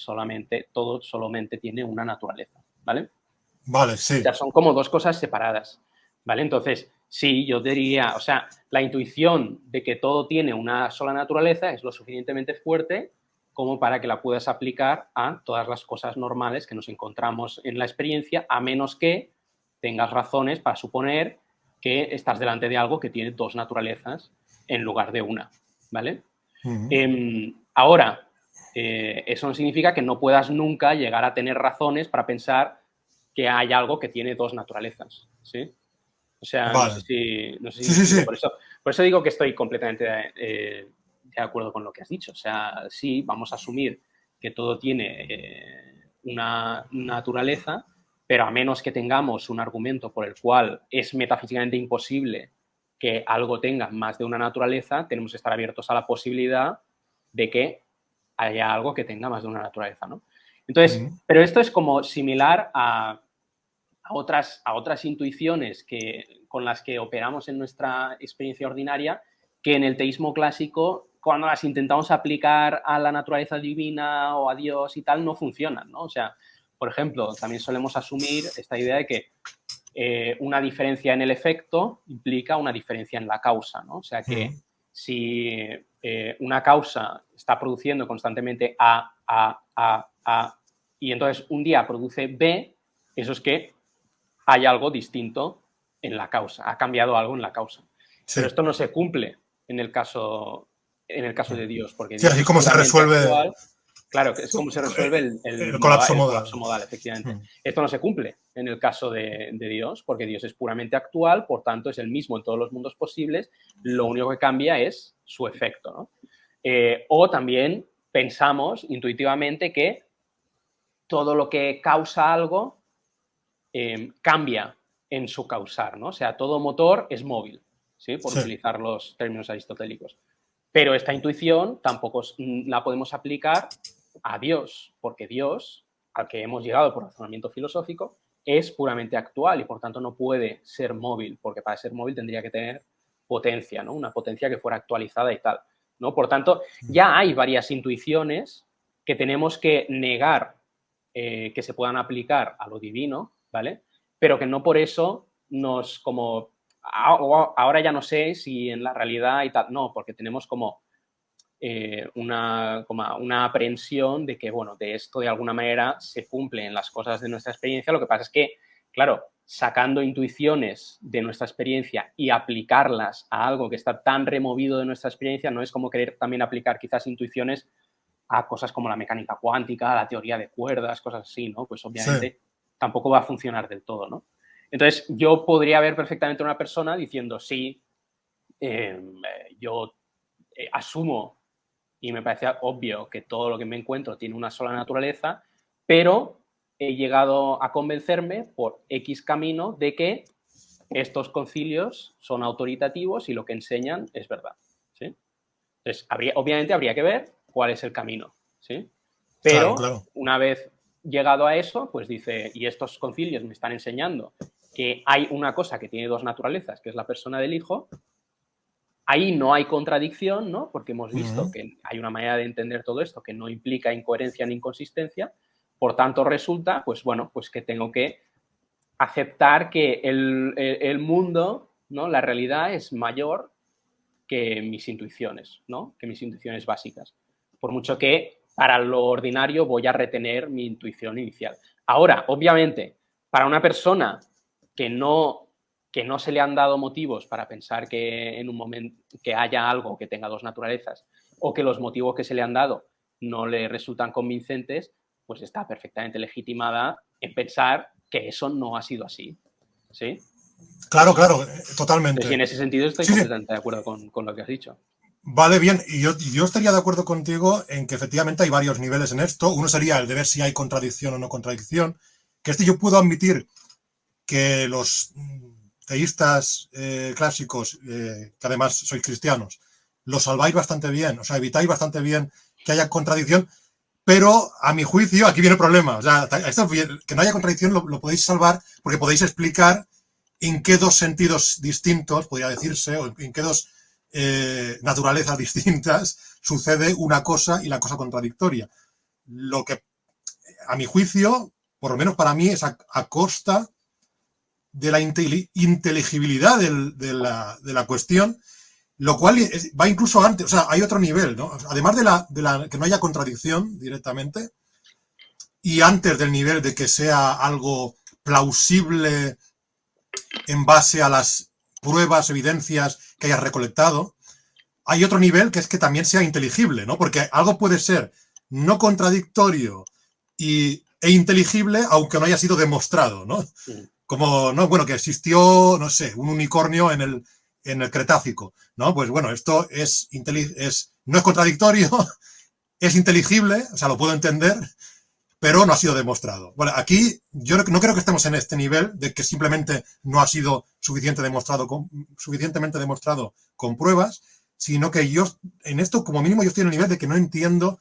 todo solamente tiene una naturaleza, ¿vale? Vale, O sí. sea, son como dos cosas separadas, ¿vale? Entonces, sí, yo diría, o sea, la intuición de que todo tiene una sola naturaleza es lo suficientemente fuerte como para que la puedas aplicar a todas las cosas normales que nos encontramos en la experiencia, a menos que tengas razones para suponer que estás delante de algo que tiene dos naturalezas en lugar de una, ¿vale? Ahora, eso no significa que no puedas nunca llegar a tener razones para pensar que hay algo que tiene dos naturalezas, ¿sí? O sea, no sé Vale. si me Sí, sí, explico. sí. Por eso digo que estoy completamente de acuerdo con lo que has dicho. O sea, sí, vamos a asumir que todo tiene una naturaleza, pero a menos que tengamos un argumento por el cual es metafísicamente imposible que algo tenga más de una naturaleza, tenemos que estar abiertos a la posibilidad de que haya algo que tenga más de una naturaleza, ¿no? Entonces, pero esto es como similar a otras intuiciones con las que operamos en nuestra experiencia ordinaria, que en el teísmo clásico, cuando las intentamos aplicar a la naturaleza divina o a Dios y tal, no funcionan, ¿no? O sea, por ejemplo, también solemos asumir esta idea de que una diferencia en el efecto implica una diferencia en la causa, ¿no? O sea que si una causa está produciendo constantemente A, y entonces un día produce B, eso es que hay algo distinto en la causa, ha cambiado algo en la causa. Sí. Pero esto no se cumple en el caso de Dios, porque Sí, Dios así es como se puramente resuelve. actual. Claro, que es como se resuelve el colapso modal. Colapso modal, efectivamente. Esto no se cumple en el caso de Dios, porque Dios es puramente actual, por tanto es el mismo en todos los mundos posibles, lo único que cambia es su efecto, ¿no? O también pensamos intuitivamente que todo lo que causa algo cambia en su causar, ¿no? O sea, todo motor es móvil, ¿sí? Por utilizar los términos aristotélicos. Pero esta intuición tampoco la podemos aplicar a Dios, porque Dios, al que hemos llegado por razonamiento filosófico, es puramente actual y por tanto no puede ser móvil, porque para ser móvil tendría que tener potencia, ¿no? Una potencia que fuera actualizada y tal, ¿no? Por tanto, ya hay varias intuiciones que tenemos que negar que se puedan aplicar a lo divino, ¿vale? Pero que no por eso nos como... Ahora ya no sé si en la realidad y tal, no, porque tenemos como una aprehensión de que, bueno, de esto de alguna manera se cumplen las cosas de nuestra experiencia. Lo que pasa es que, claro, sacando intuiciones de nuestra experiencia y aplicarlas a algo que está tan removido de nuestra experiencia, no es como querer también aplicar quizás intuiciones a cosas como la mecánica cuántica, la teoría de cuerdas, cosas así, ¿no? Pues obviamente tampoco va a funcionar del todo, ¿no? Entonces, yo podría ver perfectamente a una persona diciendo, sí, yo asumo y me parece obvio que todo lo que me encuentro tiene una sola naturaleza, pero he llegado a convencerme por X camino de que estos concilios son autoritativos y lo que enseñan es verdad, ¿sí? Entonces, obviamente habría que ver cuál es el camino, ¿sí? Pero claro. Una vez llegado a eso, pues dice, y estos concilios me están enseñando que hay una cosa que tiene dos naturalezas, que es la persona del Hijo. Ahí no hay contradicción, ¿no? Porque hemos visto que hay una manera de entender todo esto que no implica incoherencia ni inconsistencia. Por tanto, resulta, pues bueno, pues que tengo que aceptar que el mundo, ¿no? La realidad es mayor que mis intuiciones, ¿no? Que mis intuiciones básicas. Por mucho que para lo ordinario voy a retener mi intuición inicial. Ahora, obviamente, para una persona que no se le han dado motivos para pensar que en un momento que haya algo que tenga dos naturalezas o que los motivos que se le han dado no le resultan convincentes, pues está perfectamente legitimada en pensar que eso no ha sido así, ¿sí? Claro, totalmente. Entonces, y en ese sentido estoy completamente de acuerdo con lo que has dicho. Vale, bien, y yo estaría de acuerdo contigo en que efectivamente hay varios niveles en esto. Uno sería el de ver si hay contradicción o no contradicción, que yo puedo admitir que los teístas clásicos, que además sois cristianos, lo salváis bastante bien, o sea, evitáis bastante bien que haya contradicción, pero a mi juicio aquí viene el problema. O sea, que no haya contradicción lo podéis salvar porque podéis explicar en qué dos sentidos distintos, podría decirse, o en qué dos naturalezas distintas sucede una cosa y la cosa contradictoria. Lo que, a mi juicio, por lo menos para mí, es a costa de la inteligibilidad de la cuestión, lo cual va incluso antes, o sea, hay otro nivel, ¿no? Además de la que no haya contradicción directamente, y antes del nivel de que sea algo plausible en base a las pruebas, evidencias que hayas recolectado, hay otro nivel que es que también sea inteligible, ¿no? Porque algo puede ser no contradictorio e inteligible, aunque no haya sido demostrado, ¿no? Como, no, bueno, que existió, no sé, un unicornio en el Cretácico, ¿no? Pues bueno, esto no es contradictorio, es inteligible, o sea, lo puedo entender, pero no ha sido demostrado. Bueno, aquí yo no creo que estemos en este nivel de que simplemente no ha sido suficientemente demostrado con pruebas, sino que yo, en esto, como mínimo, yo estoy en el nivel de que no entiendo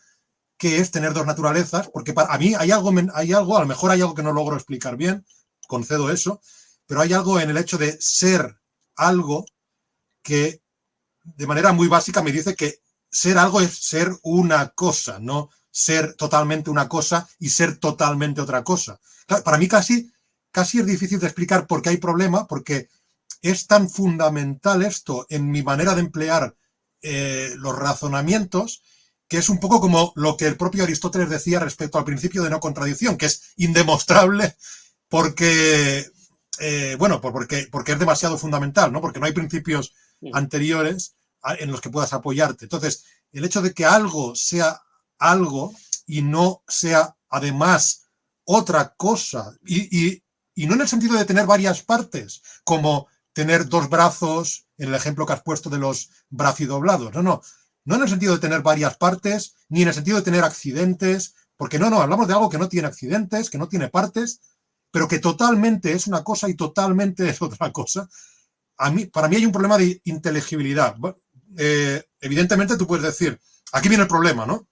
qué es tener dos naturalezas, porque para mí hay algo, a lo mejor hay algo que no logro explicar bien, concedo eso, pero hay algo en el hecho de ser algo que de manera muy básica me dice que ser algo es ser una cosa, no ser totalmente una cosa y ser totalmente otra cosa. Para mí casi es difícil de explicar por qué hay problema, porque es tan fundamental esto en mi manera de emplear los razonamientos, que es un poco como lo que el propio Aristóteles decía respecto al principio de no contradicción, que es indemostrable porque, porque es demasiado fundamental, ¿no? Porque no hay principios anteriores en los que puedas apoyarte. Entonces, el hecho de que algo sea algo y no sea además otra cosa. Y no en el sentido de tener varias partes, como tener dos brazos, en el ejemplo que has puesto de los bracidoblados. No, no. No en el sentido de tener varias partes, ni en el sentido de tener accidentes, porque no, hablamos de algo que no tiene accidentes, que no tiene partes, pero que totalmente es una cosa y totalmente es otra cosa. Para mí hay un problema de inteligibilidad. Evidentemente tú puedes decir, aquí viene el problema, ¿no?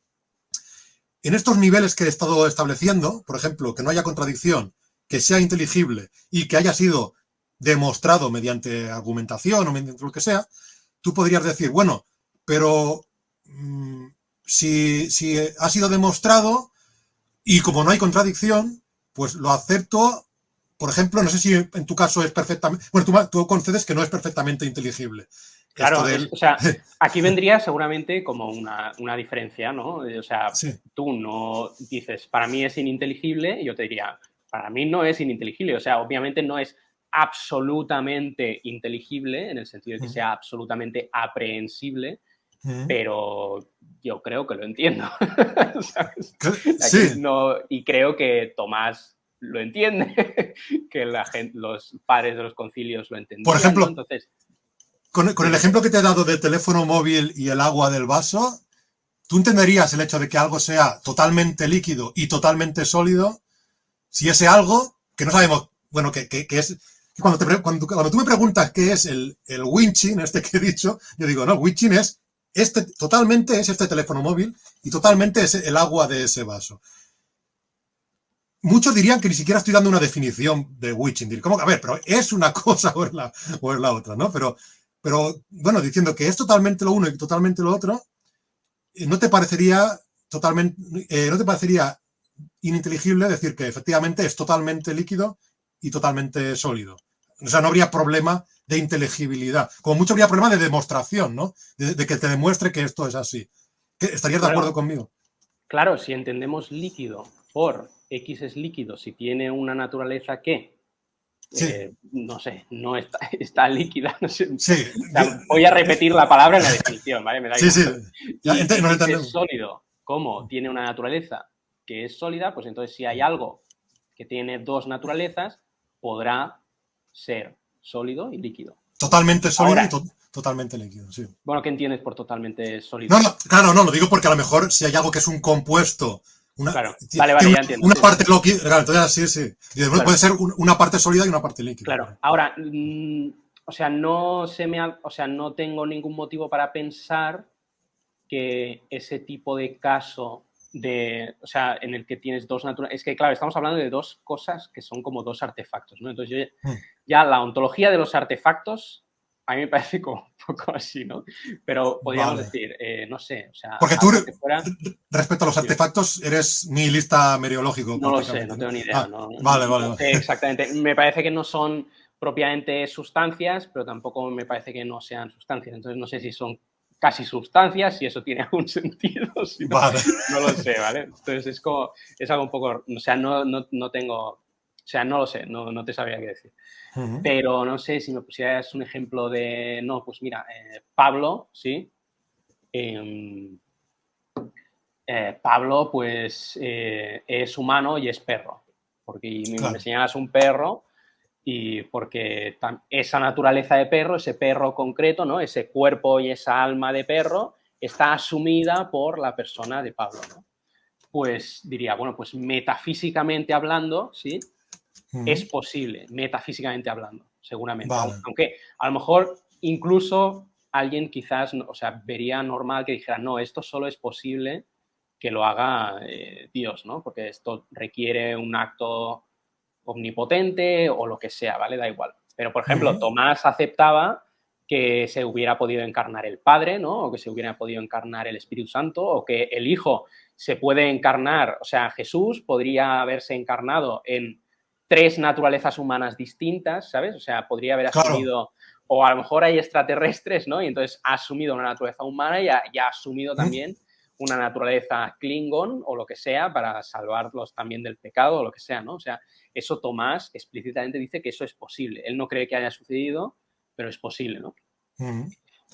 En estos niveles que he estado estableciendo, por ejemplo, que no haya contradicción, que sea inteligible y que haya sido demostrado mediante argumentación o mediante lo que sea, tú podrías decir, bueno, pero si ha sido demostrado y como no hay contradicción, pues lo acepto. Por ejemplo, no sé si en tu caso es perfectamente... Bueno, tú concedes que no es perfectamente inteligible. Claro, o sea, aquí vendría seguramente como una diferencia, ¿no? O sea, sí. Tú no dices, para mí es ininteligible, y yo te diría, para mí no es ininteligible. O sea, obviamente no es absolutamente inteligible, en el sentido de que sea absolutamente aprehensible, pero yo creo que lo entiendo. ¿Sabes? Sí. No, y creo que Tomás lo entiende, que los padres de los concilios lo entendían, Por ejemplo, ¿no? Entonces, con el ejemplo que te he dado del teléfono móvil y el agua del vaso, ¿tú entenderías el hecho de que algo sea totalmente líquido y totalmente sólido si ese algo, que no sabemos, bueno, que es... Cuando tú me preguntas qué es el winching, este que he dicho, yo digo, no, winching es totalmente es este teléfono móvil y totalmente es el agua de ese vaso. Muchos dirían que ni siquiera estoy dando una definición de winching. ¿Cómo? A ver, pero es una cosa o es la otra, ¿no? Pero, bueno, diciendo que es totalmente lo uno y totalmente lo otro, ¿no te parecería ininteligible decir que efectivamente es totalmente líquido y totalmente sólido? O sea, no habría problema de inteligibilidad. Como mucho habría problema de demostración, ¿no? De que te demuestre que esto es así. ¿Estarías de acuerdo conmigo? Claro, si entendemos líquido por X es líquido, si tiene una naturaleza que, no sé, no está líquida, no sé. Sí. O sea, voy a repetir la palabra en la definición, ¿vale? Me da igual. Sí. Y X es sólido, como tiene una naturaleza que es sólida, pues entonces si hay algo que tiene dos naturalezas, podrá ser sólido y líquido. Totalmente sólido y totalmente líquido, sí. Bueno, ¿qué entiendes por totalmente sólido? No, claro, no, lo digo porque a lo mejor si hay algo que es un compuesto, claro, vale, ya entiendo. Una parte líquida, claro, entonces sí. Claro. Puede ser una parte sólida y una parte líquida. Claro, ahora, o sea, no tengo ningún motivo para pensar que ese tipo de caso o sea, en el que tienes dos naturalezas, es que claro, estamos hablando de dos cosas que son como dos artefactos, ¿no? Entonces ya la ontología de los artefactos a mí me parece como un poco así, ¿no? Pero podríamos decir, no sé, o sea... Porque tú, respecto a los artefactos, eres nihilista meriológico. No lo sé, no tengo ni idea. Vale. No sé exactamente. Me parece que no son propiamente sustancias, pero tampoco me parece que no sean sustancias. Entonces no sé si son casi sustancias, si eso tiene algún sentido, si no, no lo sé, ¿vale? Entonces es algo un poco... O sea, no tengo... O sea, no lo sé, no te sabría qué decir. Pero no sé, si me pusieras un ejemplo de... No, pues mira, Pablo, ¿sí? Pablo, pues, es humano y es perro. Porque me señalas un perro y porque esa naturaleza de perro, ese perro concreto, ¿no? Ese cuerpo y esa alma de perro está asumida por la persona de Pablo, ¿no? Pues diría, bueno, pues metafísicamente hablando, ¿sí? Es posible, metafísicamente hablando, seguramente. Aunque a lo mejor incluso alguien quizás, o sea, vería normal que dijera, no, esto solo es posible que lo haga Dios, ¿no? Porque esto requiere un acto omnipotente o lo que sea, ¿vale? Da igual. Pero, por ejemplo, Tomás aceptaba que se hubiera podido encarnar el Padre, ¿no? O que se hubiera podido encarnar el Espíritu Santo, o que el Hijo se puede encarnar, o sea, Jesús podría haberse encarnado en 3 naturalezas humanas distintas, ¿sabes? O sea, podría haber asumido, o a lo mejor hay extraterrestres, ¿no? Y entonces ha asumido una naturaleza humana y ha asumido también una naturaleza Klingon o lo que sea para salvarlos también del pecado o lo que sea, ¿no? O sea, eso Tomás explícitamente dice que eso es posible. Él no cree que haya sucedido, pero es posible, ¿no?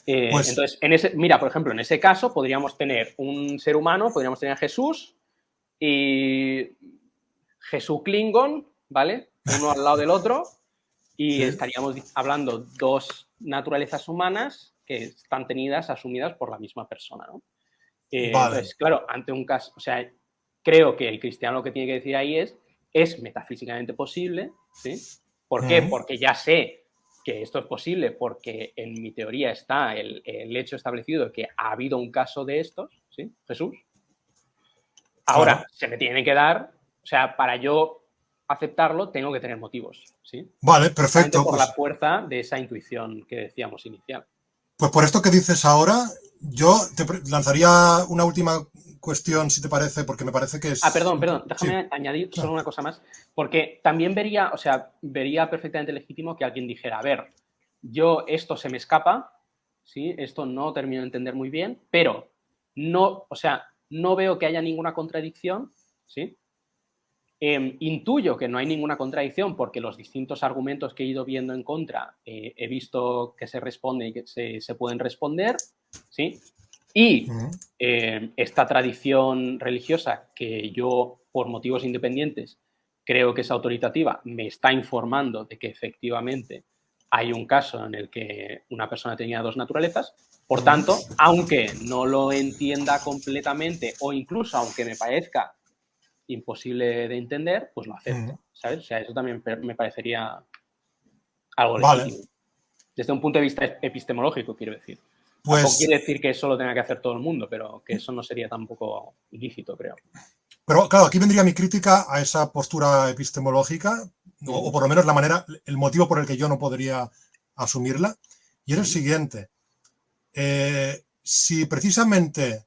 Entonces, mira, por ejemplo, en ese caso podríamos tener un ser humano, podríamos tener a Jesús y Jesús Klingon, ¿vale? Uno al lado del otro, y Sí. estaríamos hablando dos naturalezas humanas que están asumidas por la misma persona, ¿no? Vale. Entonces, claro, ante un caso, o sea, creo que el cristiano lo que tiene que decir ahí es metafísicamente posible, ¿sí? ¿Por qué? Mm. Porque ya sé que esto es posible, porque en mi teoría está el hecho establecido de que ha habido un caso de estos, ¿sí? Jesús. Ahora, Claro. se me tiene que dar, o sea, para yo aceptarlo, tengo que tener motivos, ¿sí? Vale, Justamente perfecto. por la fuerza de esa intuición que decíamos inicial. Pues por esto que dices ahora, yo te lanzaría una última cuestión, si te parece, porque me parece que es... Perdón, Sí. déjame añadir Ah, solo una cosa más, porque también vería, o sea, vería perfectamente legítimo que alguien dijera, a ver, yo esto se me escapa, ¿sí? Esto no termino de entender muy bien, pero no, o sea, no veo que haya ninguna contradicción, ¿sí? Intuyo que no hay ninguna contradicción porque los distintos argumentos que he ido viendo en contra he visto que se responden y que se pueden responder, ¿sí? Y mm, esta tradición religiosa que yo, por motivos independientes, creo que es autoritativa, me está informando de que efectivamente hay un caso en el que una persona tenía dos naturalezas. Por mm, tanto, aunque no lo entienda completamente o incluso aunque me parezca imposible de entender, pues lo mm. acepto, ¿sabes? O sea, eso también me parecería algo Vale, legítimo. Desde un punto de vista epistemológico, quiero decir. Tampoco pues... quiere decir que eso lo tenga que hacer todo el mundo, pero que eso no sería tampoco ilícito, creo. Pero claro, aquí vendría mi crítica a esa postura epistemológica, Uh o -huh, por lo menos la manera, el motivo por el que yo no podría asumirla, y es el siguiente. Si precisamente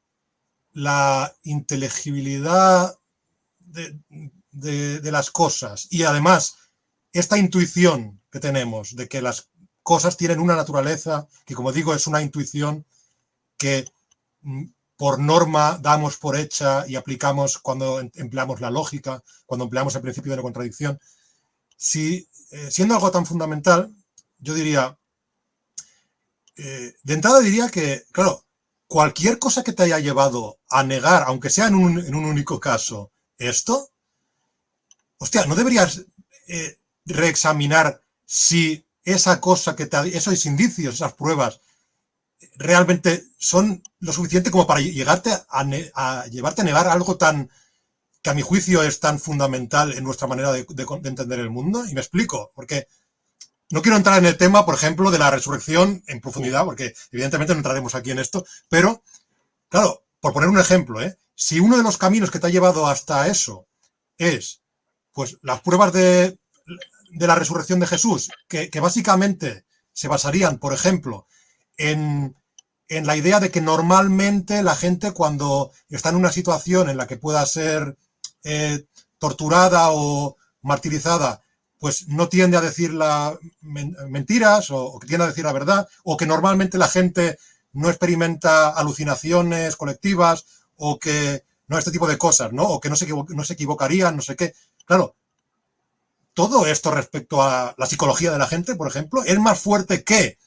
la inteligibilidad de las cosas y además esta intuición que tenemos de que las cosas tienen una naturaleza, que como digo es una intuición que por norma damos por hecha y aplicamos cuando empleamos la lógica, cuando empleamos el principio de no contradicción, si siendo algo tan fundamental, yo diría, de entrada diría que, claro, cualquier cosa que te haya llevado a negar, aunque sea en un único caso, esto, hostia, ¿no deberías reexaminar si esa cosa que te, esos indicios, esas pruebas, realmente son lo suficiente como para llegarte a llevarte a negar algo tan que a mi juicio es tan fundamental en nuestra manera de entender el mundo? Y me explico, porque no quiero entrar en el tema, por ejemplo, de la resurrección en profundidad, porque evidentemente no entraremos aquí en esto, pero, claro, por poner un ejemplo, si uno de los caminos que te ha llevado hasta eso es, pues, las pruebas de la resurrección de Jesús, que básicamente se basarían, por ejemplo, en la idea de que normalmente la gente cuando está en una situación en la que pueda ser torturada o martirizada, pues no tiende a decir mentiras o que tiende a decir la verdad, o que normalmente la gente no experimenta alucinaciones colectivas o que no, este tipo de cosas, ¿no? O que no se equivocarían, no sé qué. Claro, todo esto respecto a la psicología de la gente, por ejemplo, es más fuerte que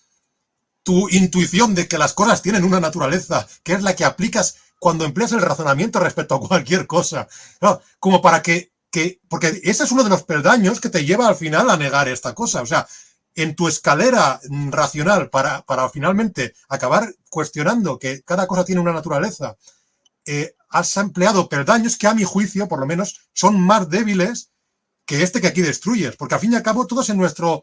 tu intuición de que las cosas tienen una naturaleza, que es la que aplicas cuando empleas el razonamiento respecto a cualquier cosa. Claro, como para porque ese es uno de los peldaños que te lleva al final a negar esta cosa. O sea, en tu escalera racional para finalmente acabar cuestionando que cada cosa tiene una naturaleza, has empleado peldaños que a mi juicio, por lo menos, son más débiles que este que aquí destruyes. Porque al fin y al cabo, todos en nuestra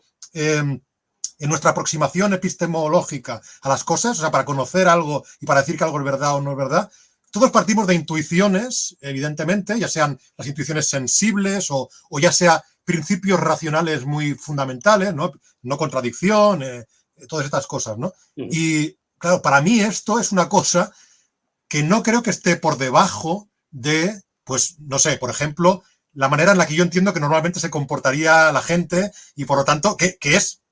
aproximación epistemológica a las cosas, o sea, para conocer algo y para decir que algo es verdad o no es verdad, todos partimos de intuiciones, evidentemente, ya sean las intuiciones sensibles o ya sea principios racionales muy fundamentales, ¿no? No contradicción, todas estas cosas, ¿no? uh -huh. Y, claro, para mí esto es una cosa que no creo que esté por debajo de, pues, no sé, por ejemplo, la manera en la que yo entiendo que normalmente se comportaría la gente y, por lo tanto, que es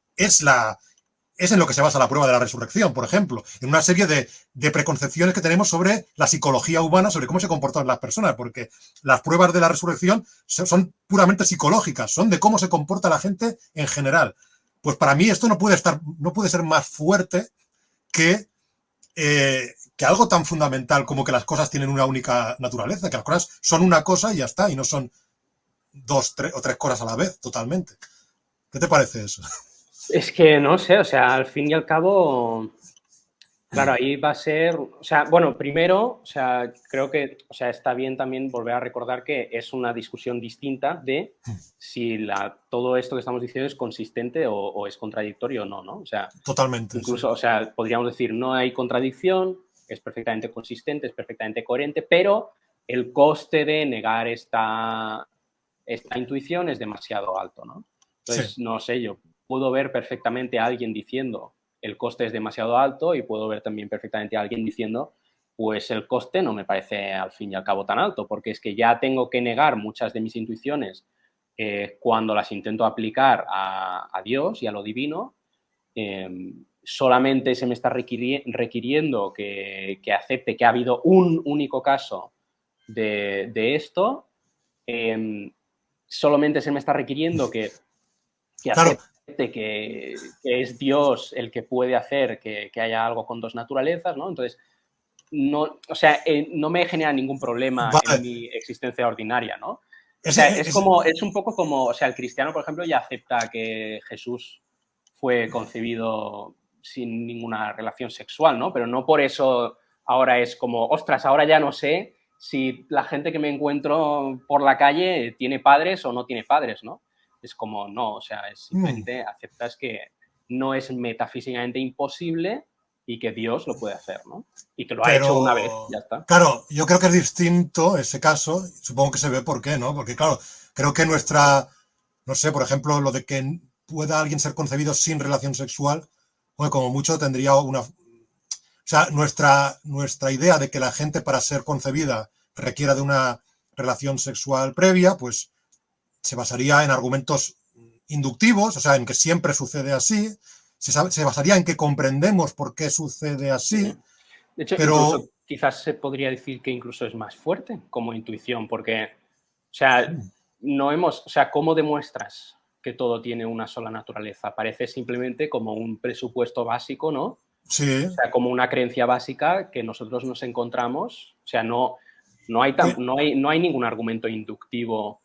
en lo que se basa la prueba de la resurrección, por ejemplo, en una serie de preconcepciones que tenemos sobre la psicología humana, sobre cómo se comportan las personas, porque las pruebas de la resurrección son puramente psicológicas, son de cómo se comporta la gente en general. Pues para mí esto no puede ser más fuerte que que algo tan fundamental como que las cosas tienen una única naturaleza, que las cosas son una cosa y ya está, y no son dos o tres cosas a la vez, totalmente. ¿Qué te parece eso? Es que no sé, o sea, al fin y al cabo, claro, ahí va a ser, o sea, bueno, primero, o sea, creo que, o sea, está bien también volver a recordar que es una discusión distinta de si todo esto que estamos diciendo es consistente o es contradictorio o no, ¿no? O sea, Totalmente, sí. incluso, o sea, podríamos decir, no hay contradicción, es perfectamente consistente, es perfectamente coherente, pero el coste de negar esta intuición es demasiado alto, ¿no? Sí. Entonces, no sé, yo puedo ver perfectamente a alguien diciendo el coste es demasiado alto y puedo ver también perfectamente a alguien diciendo pues el coste no me parece al fin y al cabo tan alto, porque es que ya tengo que negar muchas de mis intuiciones cuando las intento aplicar a Dios y a lo divino. Solamente se me está requiriendo que acepte que ha habido un único caso de esto. Solamente se me está requiriendo que Claro, acepte que es Dios el que puede hacer que haya algo con dos naturalezas, ¿no? Entonces, no, o sea, no me genera ningún problema en vale. mi existencia ordinaria, ¿no? O Es, sea, es, es un poco como, o sea, el cristiano, por ejemplo, ya acepta que Jesús fue concebido sin ninguna relación sexual, ¿no? Pero no por eso ahora es como, ostras, ahora ya no sé si la gente que me encuentro por la calle tiene padres o no tiene padres, ¿no? Es como, no, o sea, es simplemente aceptas que no es metafísicamente imposible y que Dios lo puede hacer, ¿no? Y que lo ha hecho una vez, pero, ya está. claro, yo creo que es distinto ese caso, supongo que se ve por qué, ¿no? Porque, claro, creo que nuestra, no sé, por ejemplo, lo de que pueda alguien ser concebido sin relación sexual, bueno, como mucho tendría una... O sea, nuestra idea de que la gente para ser concebida requiera de una relación sexual previa, pues se basaría en argumentos inductivos, o sea, en que siempre sucede así, se basaría en que comprendemos por qué sucede así, Sí. De hecho, pero incluso quizás se podría decir que incluso es más fuerte como intuición, porque, o sea, no hemos, o sea, ¿cómo demuestras que todo tiene una sola naturaleza? Parece simplemente como un presupuesto básico, ¿no? sí, O sea, como una creencia básica que nosotros nos encontramos, o sea, no hay ningún argumento inductivo,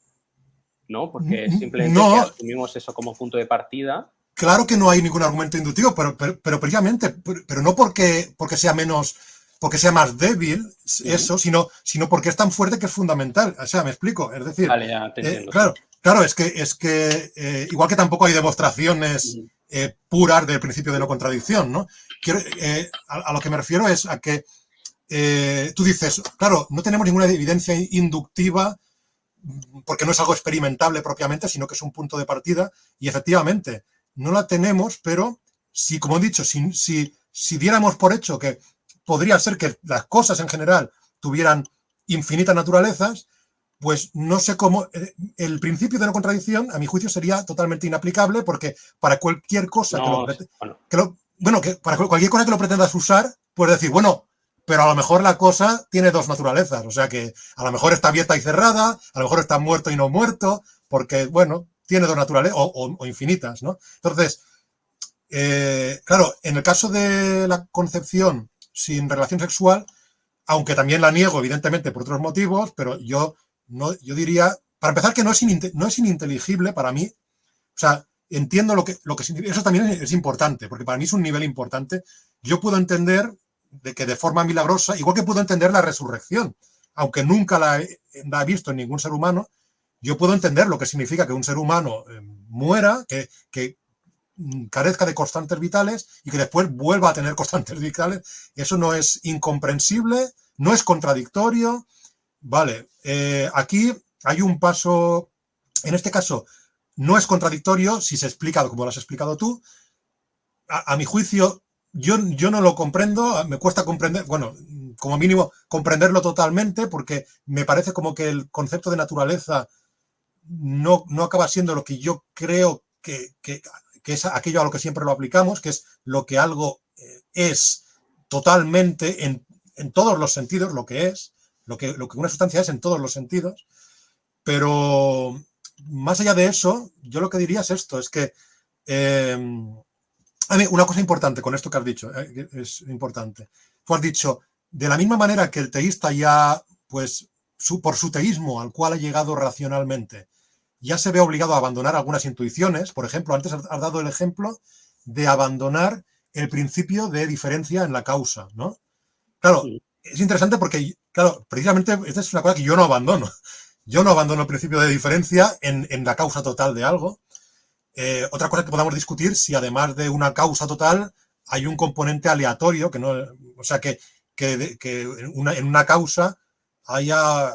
¿no? Porque simplemente que no, asumimos eso como punto de partida. claro que no hay ningún argumento inductivo, pero precisamente, pero no porque sea menos, porque sea más débil eso, sino porque es tan fuerte que es fundamental. O sea, me explico. Es decir, Vale, ya te entiendo, sí. claro, es que igual que tampoco hay demostraciones puras del principio de no contradicción, ¿no? A lo que me refiero es a que tú dices, claro, no tenemos ninguna evidencia inductiva porque no es algo experimentable propiamente, sino que es un punto de partida y efectivamente no la tenemos, pero si, como he dicho, si diéramos por hecho que podría ser que las cosas en general tuvieran infinitas naturalezas, pues no sé cómo. El principio de no contradicción, a mi juicio, sería totalmente inaplicable porque para cualquier cosa No, bueno, que para cualquier cosa que lo pretendas usar, puedes decir, bueno, pero a lo mejor la cosa tiene dos naturalezas, o sea que a lo mejor está abierta y cerrada, a lo mejor está muerto y no muerto, porque, bueno, tiene dos naturalezas o infinitas, ¿no? Entonces, claro, en el caso de la concepción sin relación sexual, aunque también la niego, evidentemente, por otros motivos, pero yo diría, para empezar, que no es ininteligible para mí. O sea, entiendo lo que significa. Eso también es importante, porque para mí es un nivel importante. Yo puedo entender de que de forma milagrosa, igual que puedo entender la resurrección, aunque nunca la he visto en ningún ser humano, yo puedo entender lo que significa que un ser humano muera, que carezca de constantes vitales y que después vuelva a tener constantes vitales. Eso no es incomprensible, no es contradictorio. Vale, aquí hay un paso, en este caso, no es contradictorio si se explica como lo has explicado tú. A mi juicio, yo no lo comprendo, me cuesta comprender, bueno, como mínimo comprenderlo totalmente, porque me parece como que el concepto de naturaleza no acaba siendo lo que yo creo que es aquello a lo que siempre lo aplicamos, que es lo que algo es totalmente en todos los sentidos, lo que una sustancia es en todos los sentidos, pero más allá de eso, yo lo que diría es esto, es que a mí, una cosa importante con esto que has dicho, es importante. tú has dicho, de la misma manera que el teísta ya, pues, por su teísmo al cual ha llegado racionalmente, ya se ve obligado a abandonar algunas intuiciones. Por ejemplo, antes has dado el ejemplo de abandonar el principio de diferencia en la causa, ¿no? Claro, es interesante porque, claro, precisamente esta es una cosa que yo no abandono. Yo no abandono el principio de diferencia en la causa total de algo. Otra cosa que podamos discutir, si además de una causa total hay un componente aleatorio, que no, o sea, que en una causa haya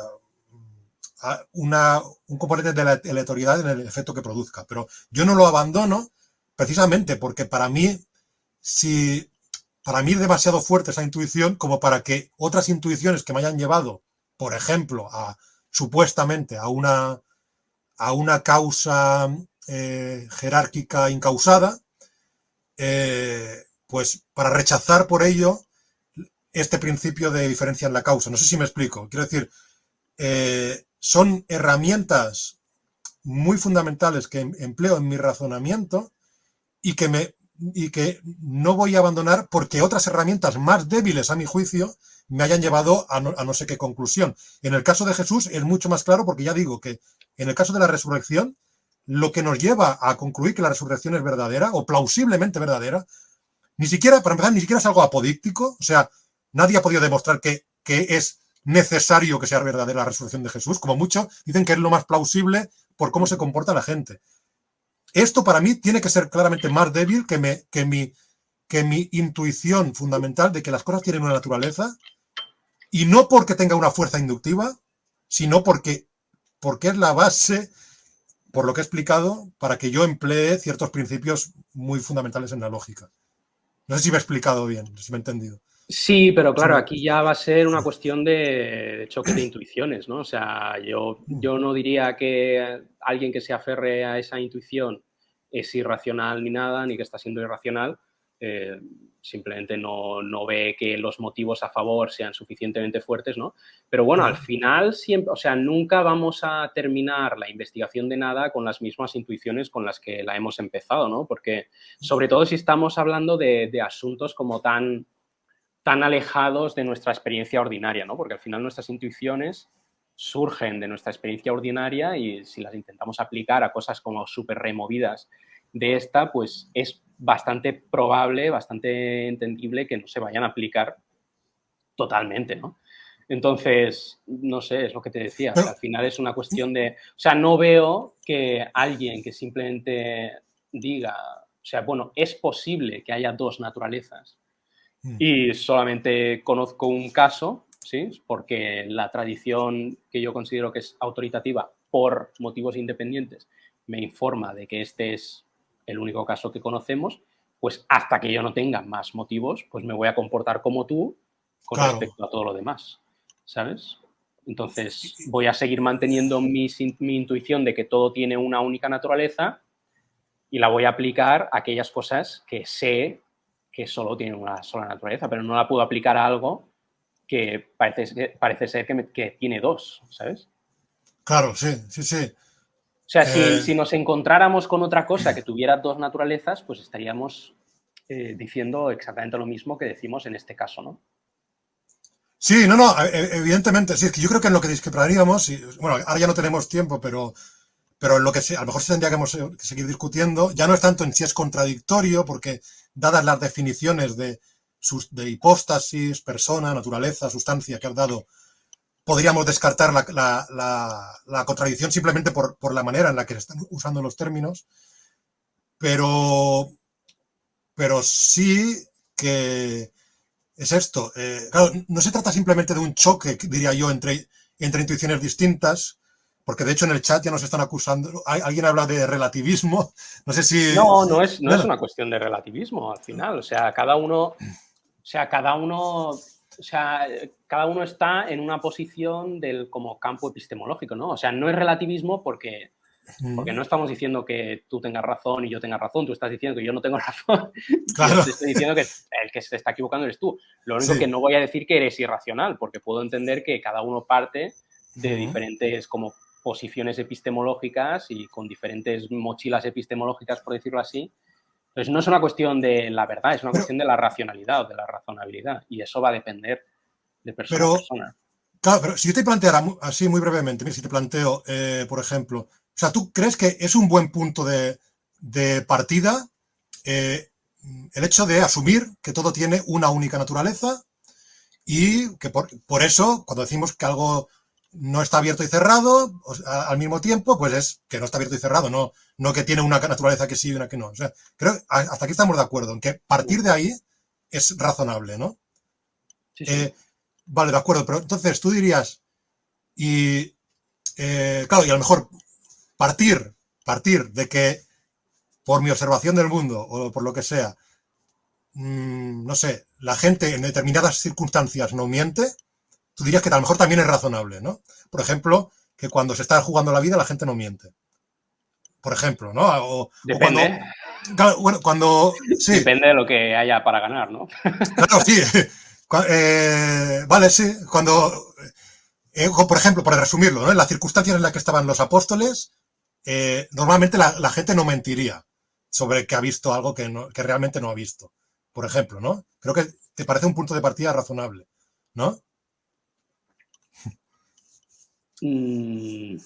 un componente de la aleatoriedad en el efecto que produzca. Pero yo no lo abandono precisamente porque para mí es demasiado fuerte esa intuición como para que otras intuiciones que me hayan llevado, por ejemplo, supuestamente a una causa jerárquica incausada, pues para rechazar por ello este principio de diferencia en la causa. No sé si me explico. Quiero decir, son herramientas muy fundamentales que empleo en mi razonamiento y que no voy a abandonar porque otras herramientas más débiles a mi juicio me hayan llevado a no sé qué conclusión. En el caso de Jesús es mucho más claro porque ya digo que en el caso de la resurrección, lo que nos lleva a concluir que la resurrección es verdadera o plausiblemente verdadera, ni siquiera, para empezar, ni siquiera es algo apodíctico, o sea, nadie ha podido demostrar que es necesario que sea verdadera la resurrección de Jesús, como mucho dicen que es lo más plausible por cómo se comporta la gente. Esto para mí tiene que ser claramente más débil que mi intuición fundamental de que las cosas tienen una naturaleza y no porque tenga una fuerza inductiva, sino porque es la base, por lo que he explicado, para que yo emplee ciertos principios muy fundamentales en la lógica. No sé si me he explicado bien, si me he entendido. Sí, pero Si claro, me... aquí ya va a ser una cuestión de choque de intuiciones, ¿no? O sea, yo no diría que alguien que se aferre a esa intuición es irracional ni nada, ni que está siendo irracional. Simplemente no ve que los motivos a favor sean suficientemente fuertes, ¿no? Pero bueno, al final siempre, o sea, nunca vamos a terminar la investigación de nada con las mismas intuiciones con las que la hemos empezado, ¿no? Porque sobre todo si estamos hablando de asuntos como tan alejados de nuestra experiencia ordinaria, ¿no? Porque al final nuestras intuiciones surgen de nuestra experiencia ordinaria y si las intentamos aplicar a cosas como súper removidas de esta, pues es bastante probable, bastante entendible que no se vayan a aplicar totalmente, ¿no? Entonces, no sé, es lo que te decía, o sea, Pero, al final es una cuestión de, o sea, no veo que alguien que simplemente diga, o sea, bueno, es posible que haya dos naturalezas, y solamente conozco un caso, ¿sí? Porque la tradición que yo considero que es autoritativa por motivos independientes me informa de que este es el único caso que conocemos, pues hasta que yo no tenga más motivos, pues me voy a comportar como tú con claro, respecto a todo lo demás, ¿sabes? Entonces voy a seguir manteniendo mi intuición de que todo tiene una única naturaleza y la voy a aplicar a aquellas cosas que sé que solo tienen una sola naturaleza, pero no la puedo aplicar a algo que parece ser que tiene dos, ¿sabes? claro, sí, sí, sí. O sea, si nos encontráramos con otra cosa que tuviera dos naturalezas, pues estaríamos diciendo exactamente lo mismo que decimos en este caso, ¿no? Sí, no, no, evidentemente, sí, es que yo creo que en lo que discreparíamos, bueno, ahora ya no tenemos tiempo, pero en lo que a lo mejor sí tendríamos que seguir discutiendo, ya no es tanto en si es contradictorio, porque dadas las definiciones de hipóstasis, persona, naturaleza, sustancia que has dado, podríamos descartar la contradicción simplemente por la manera en la que se están usando los términos, pero, pero sí que es esto. Claro, no se trata simplemente de un choque, diría yo, entre intuiciones distintas, porque de hecho en el chat ya nos están acusando. Alguien habla de relativismo. No sé si. No, no es Bueno, una cuestión de relativismo al final. O sea, cada uno está en una posición del como campo epistemológico, ¿no? O sea, no es relativismo porque no estamos diciendo que tú tengas razón y yo tenga razón, tú estás diciendo que yo no tengo razón y yo claro, te estoy diciendo que el que se está equivocando eres tú. Lo único que sí. no voy a decir que eres irracional, porque puedo entender que cada uno parte de diferentes como posiciones epistemológicas y con diferentes mochilas epistemológicas, por decirlo así, Entonces, no es una cuestión de la verdad, es una Pero, cuestión de la racionalidad o de la razonabilidad. Y eso va a depender de persona a pero, persona. claro, pero si yo te planteara así muy brevemente, mira, si te planteo, por ejemplo, o sea, ¿tú crees que es un buen punto de partida eh, el hecho de asumir que todo tiene una única naturaleza y que por eso, cuando decimos que algo no está abierto y cerrado al mismo tiempo, pues es que no está abierto y cerrado, no que tiene una naturaleza que sí y una que no. O sea, creo que hasta aquí estamos de acuerdo en que partir de ahí es razonable, ¿no? Sí, sí. Eh, vale, de acuerdo, pero entonces tú dirías, y claro, y a lo mejor partir de que por mi observación del mundo o por lo que sea, no sé, la gente en determinadas circunstancias no miente, tú dirías que a lo mejor también es razonable, ¿no? Por ejemplo, que cuando se está jugando la vida la gente no miente. Por ejemplo, ¿no? O cuando, Depende. claro, bueno, cuando, sí, Depende de lo que haya para ganar, ¿no? claro, sí. Vale, sí, cuando, por ejemplo, para resumirlo, ¿no? En las circunstancias en las que estaban los apóstoles, normalmente la gente no mentiría sobre que ha visto algo que realmente no ha visto. Por ejemplo, ¿no? Creo que te parece un punto de partida razonable, ¿no? Mm,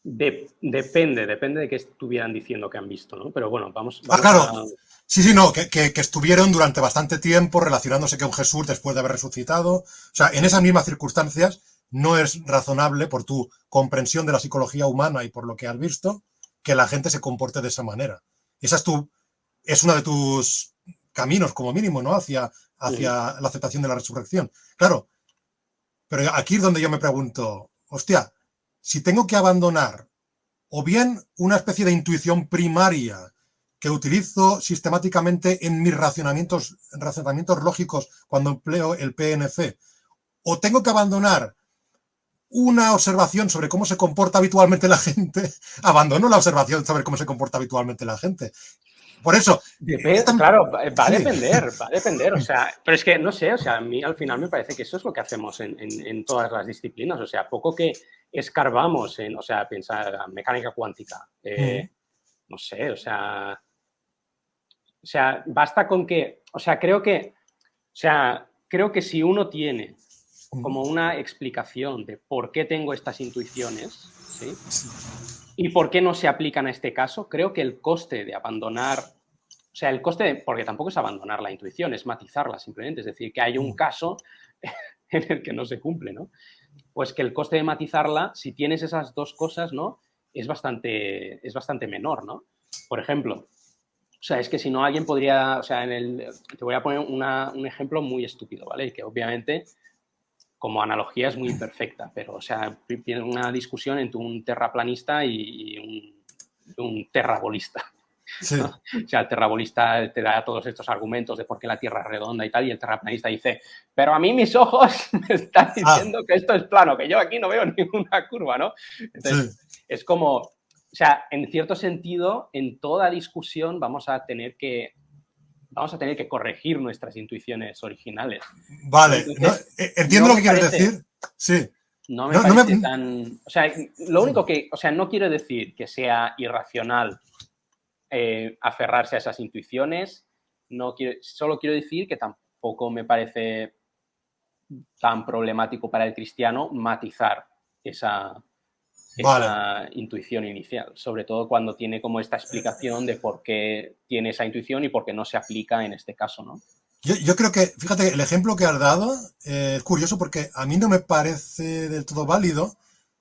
depende de qué estuvieran diciendo que han visto, ¿no? Pero bueno, vamos, Ah, vamos claro. a... Sí, sí, no, que estuvieron durante bastante tiempo relacionándose con Jesús después de haber resucitado. O sea, en esas mismas circunstancias no es razonable, por tu comprensión de la psicología humana y por lo que has visto, que la gente se comporte de esa manera. Esa es uno de tus caminos, como mínimo, ¿no? Hacia la aceptación de la resurrección. Claro, pero aquí es donde yo me pregunto, hostia, si tengo que abandonar o bien una especie de intuición primaria que utilizo sistemáticamente en mis razonamientos lógicos cuando empleo el PNC, o tengo que abandonar una observación sobre cómo se comporta habitualmente la gente, abandono la observación sobre cómo se comporta habitualmente la gente. Por eso, Claro, va a sí, depender, va a depender, o sea, pero es que no sé, o sea, a mí al final me parece que eso es lo que hacemos en todas las disciplinas, o sea, poco que escarbamos en, o sea, pensar mecánica cuántica, no sé, basta con que, creo que si uno tiene como una explicación de por qué tengo estas intuiciones, ¿sí? Y por qué no se aplican a este caso, creo que el coste de abandonar, o sea, el coste, porque tampoco es abandonar la intuición, es matizarla simplemente, es decir, que hay un caso en el que no se cumple, ¿no? Pues que el coste de matizarla, si tienes esas dos cosas, ¿no? Es bastante menor, ¿no? Por ejemplo, o sea, es que si no alguien podría, o sea, te voy a poner un ejemplo muy estúpido, ¿vale? Y que obviamente como analogía es muy imperfecta, pero, o sea, tiene una discusión entre un terraplanista y un terrabolista. sí. ¿No? O sea, el terrabolista te da todos estos argumentos de por qué la Tierra es redonda y tal, y el terraplanista dice, pero a mí mis ojos me están Ah, diciendo que esto es plano, que yo aquí no veo ninguna curva, ¿no? Entonces, sí. es como, o sea, en cierto sentido, en toda discusión vamos a tener que corregir nuestras intuiciones originales, ¿no? Vale. No, Entonces, entiendo no lo me que quieres parece, decir. Sí. no me No, no me. parece tan... O sea, lo único que... O sea, no quiero decir que sea irracional aferrarse a esas intuiciones, solo quiero decir que tampoco me parece tan problemático para el cristiano matizar esa, Vale. esa intuición inicial, sobre todo cuando tiene como esta explicación de por qué tiene esa intuición y por qué no se aplica en este caso, ¿no? Yo creo que, fíjate, el ejemplo que has dado es curioso porque a mí no me parece del todo válido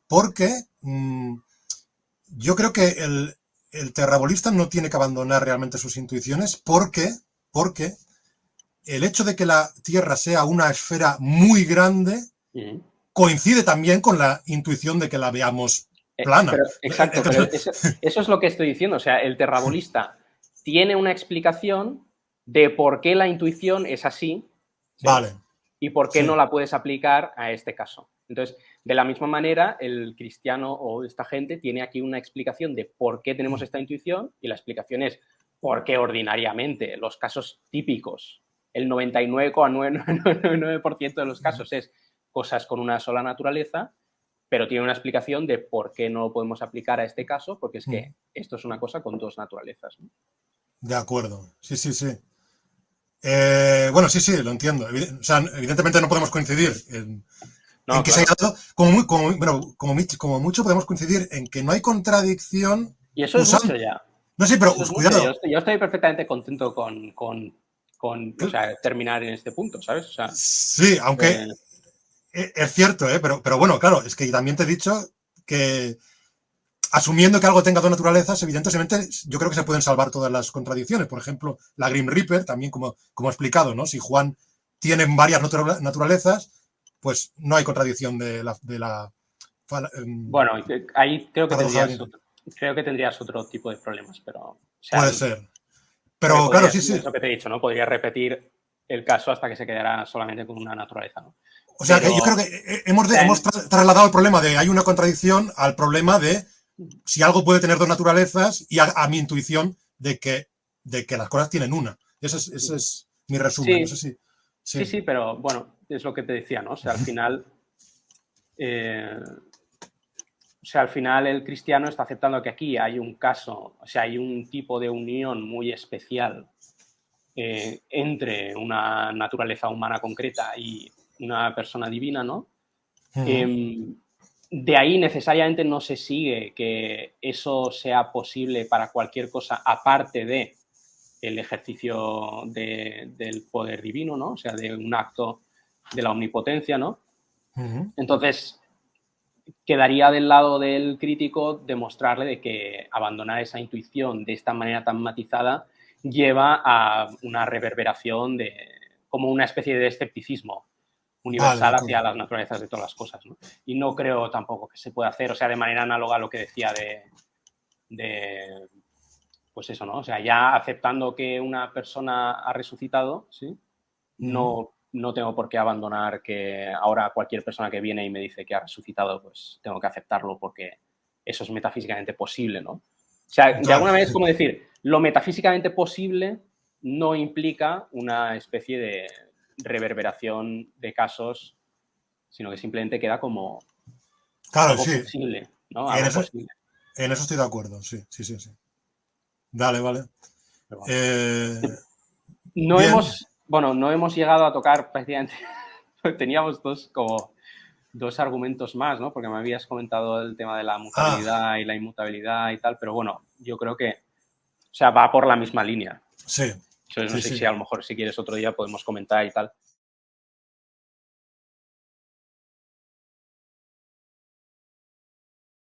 porque yo creo que el terrabolista no tiene que abandonar realmente sus intuiciones porque el hecho de que la Tierra sea una esfera muy grande Uh-huh. coincide también con la intuición de que la veamos plana. Pero, exacto, pero eso es lo que estoy diciendo. O sea, el terrabolista tiene una explicación de por qué la intuición es así, ¿sí? Vale, Y por qué sí. no la puedes aplicar a este caso. Entonces, de la misma manera, el cristiano o esta gente tiene aquí una explicación de por qué tenemos esta intuición y la explicación es por qué ordinariamente los casos típicos, el 99,999% de los casos es cosas con una sola naturaleza, pero tiene una explicación de por qué no lo podemos aplicar a este caso, porque es que esto es una cosa con dos naturalezas, ¿no? De acuerdo, sí, sí, sí. Bueno, sí, sí, lo entiendo. O sea, evidentemente no podemos coincidir en No, que se haya claro. dado, bueno, como mucho podemos coincidir en que no hay contradicción Y eso es mucho usando. ya. No sé, pero Eso es mucho. cuidado. Yo estoy perfectamente contento con, o sea, terminar en este punto, ¿sabes? O sea, Sí, aunque eh, es cierto, pero bueno, claro, es que también te he dicho que asumiendo que algo tenga dos naturalezas, evidentemente yo creo que se pueden salvar todas las contradicciones. Por ejemplo, la Grim Reaper, también como he explicado, ¿no? Si Juan tiene varias naturalezas, pues no hay contradicción de la bueno, ahí paradoja de Newton. creo que tendrías otro tipo de problemas, pero, o sea, Puede ser. porque Pero claro, podrías, sí, sí. es lo que te he dicho, ¿no? Podrías repetir el caso hasta que se quedara solamente con una naturaleza, ¿no? O sea, que yo Pero, creo que hemos, o sea, hemos trasladado el problema de hay una contradicción al problema de si algo puede tener dos naturalezas y a mi intuición de que las cosas tienen una. Ese es mi resumen. No sé sí, si. sí, Sí. sí, pero bueno, es lo que te decía, ¿no? O sea, al final, eh, o sea, al final el cristiano está aceptando que aquí hay un caso, o sea, hay un tipo de unión muy especial entre una naturaleza humana concreta y una persona divina, ¿no? Ujú. Eh, de ahí necesariamente no se sigue que eso sea posible para cualquier cosa aparte de el ejercicio del poder divino, ¿no? O sea, de un acto de la omnipotencia, ¿no? Ujú. Entonces, quedaría del lado del crítico demostrarle de que abandonar esa intuición de esta manera tan matizada lleva a una reverberación de como una especie de escepticismo Vale, de universal hacia acuerdo. las naturalezas de todas las cosas, ¿no? Y no creo tampoco que se pueda hacer, o sea, de manera análoga a lo que decía de pues eso, ¿no? O sea, ya aceptando que una persona ha resucitado, ¿sí? Ujú. No tengo por qué abandonar que ahora cualquier persona que viene y me dice que ha resucitado, pues tengo que aceptarlo porque eso es metafísicamente posible, ¿no? O sea, de Claro, alguna manera es sí. como decir, lo metafísicamente posible no implica una especie de reverberación de casos, sino que simplemente queda como Claro, algo sí. posible, ¿no? En Algo eso, posible. en eso estoy de acuerdo, sí, sí, sí, sí. Vale, vale. Pero bueno. Eh, No bien. hemos, bueno, no hemos llegado a tocar prácticamente, teníamos dos argumentos más, ¿no? Porque me habías comentado el tema de la Ah, mutabilidad y la inmutabilidad y tal, pero bueno, yo creo que, o sea, va por la misma línea. sí, Entonces, no sí, sé sí. si a lo mejor si quieres otro día podemos comentar y tal.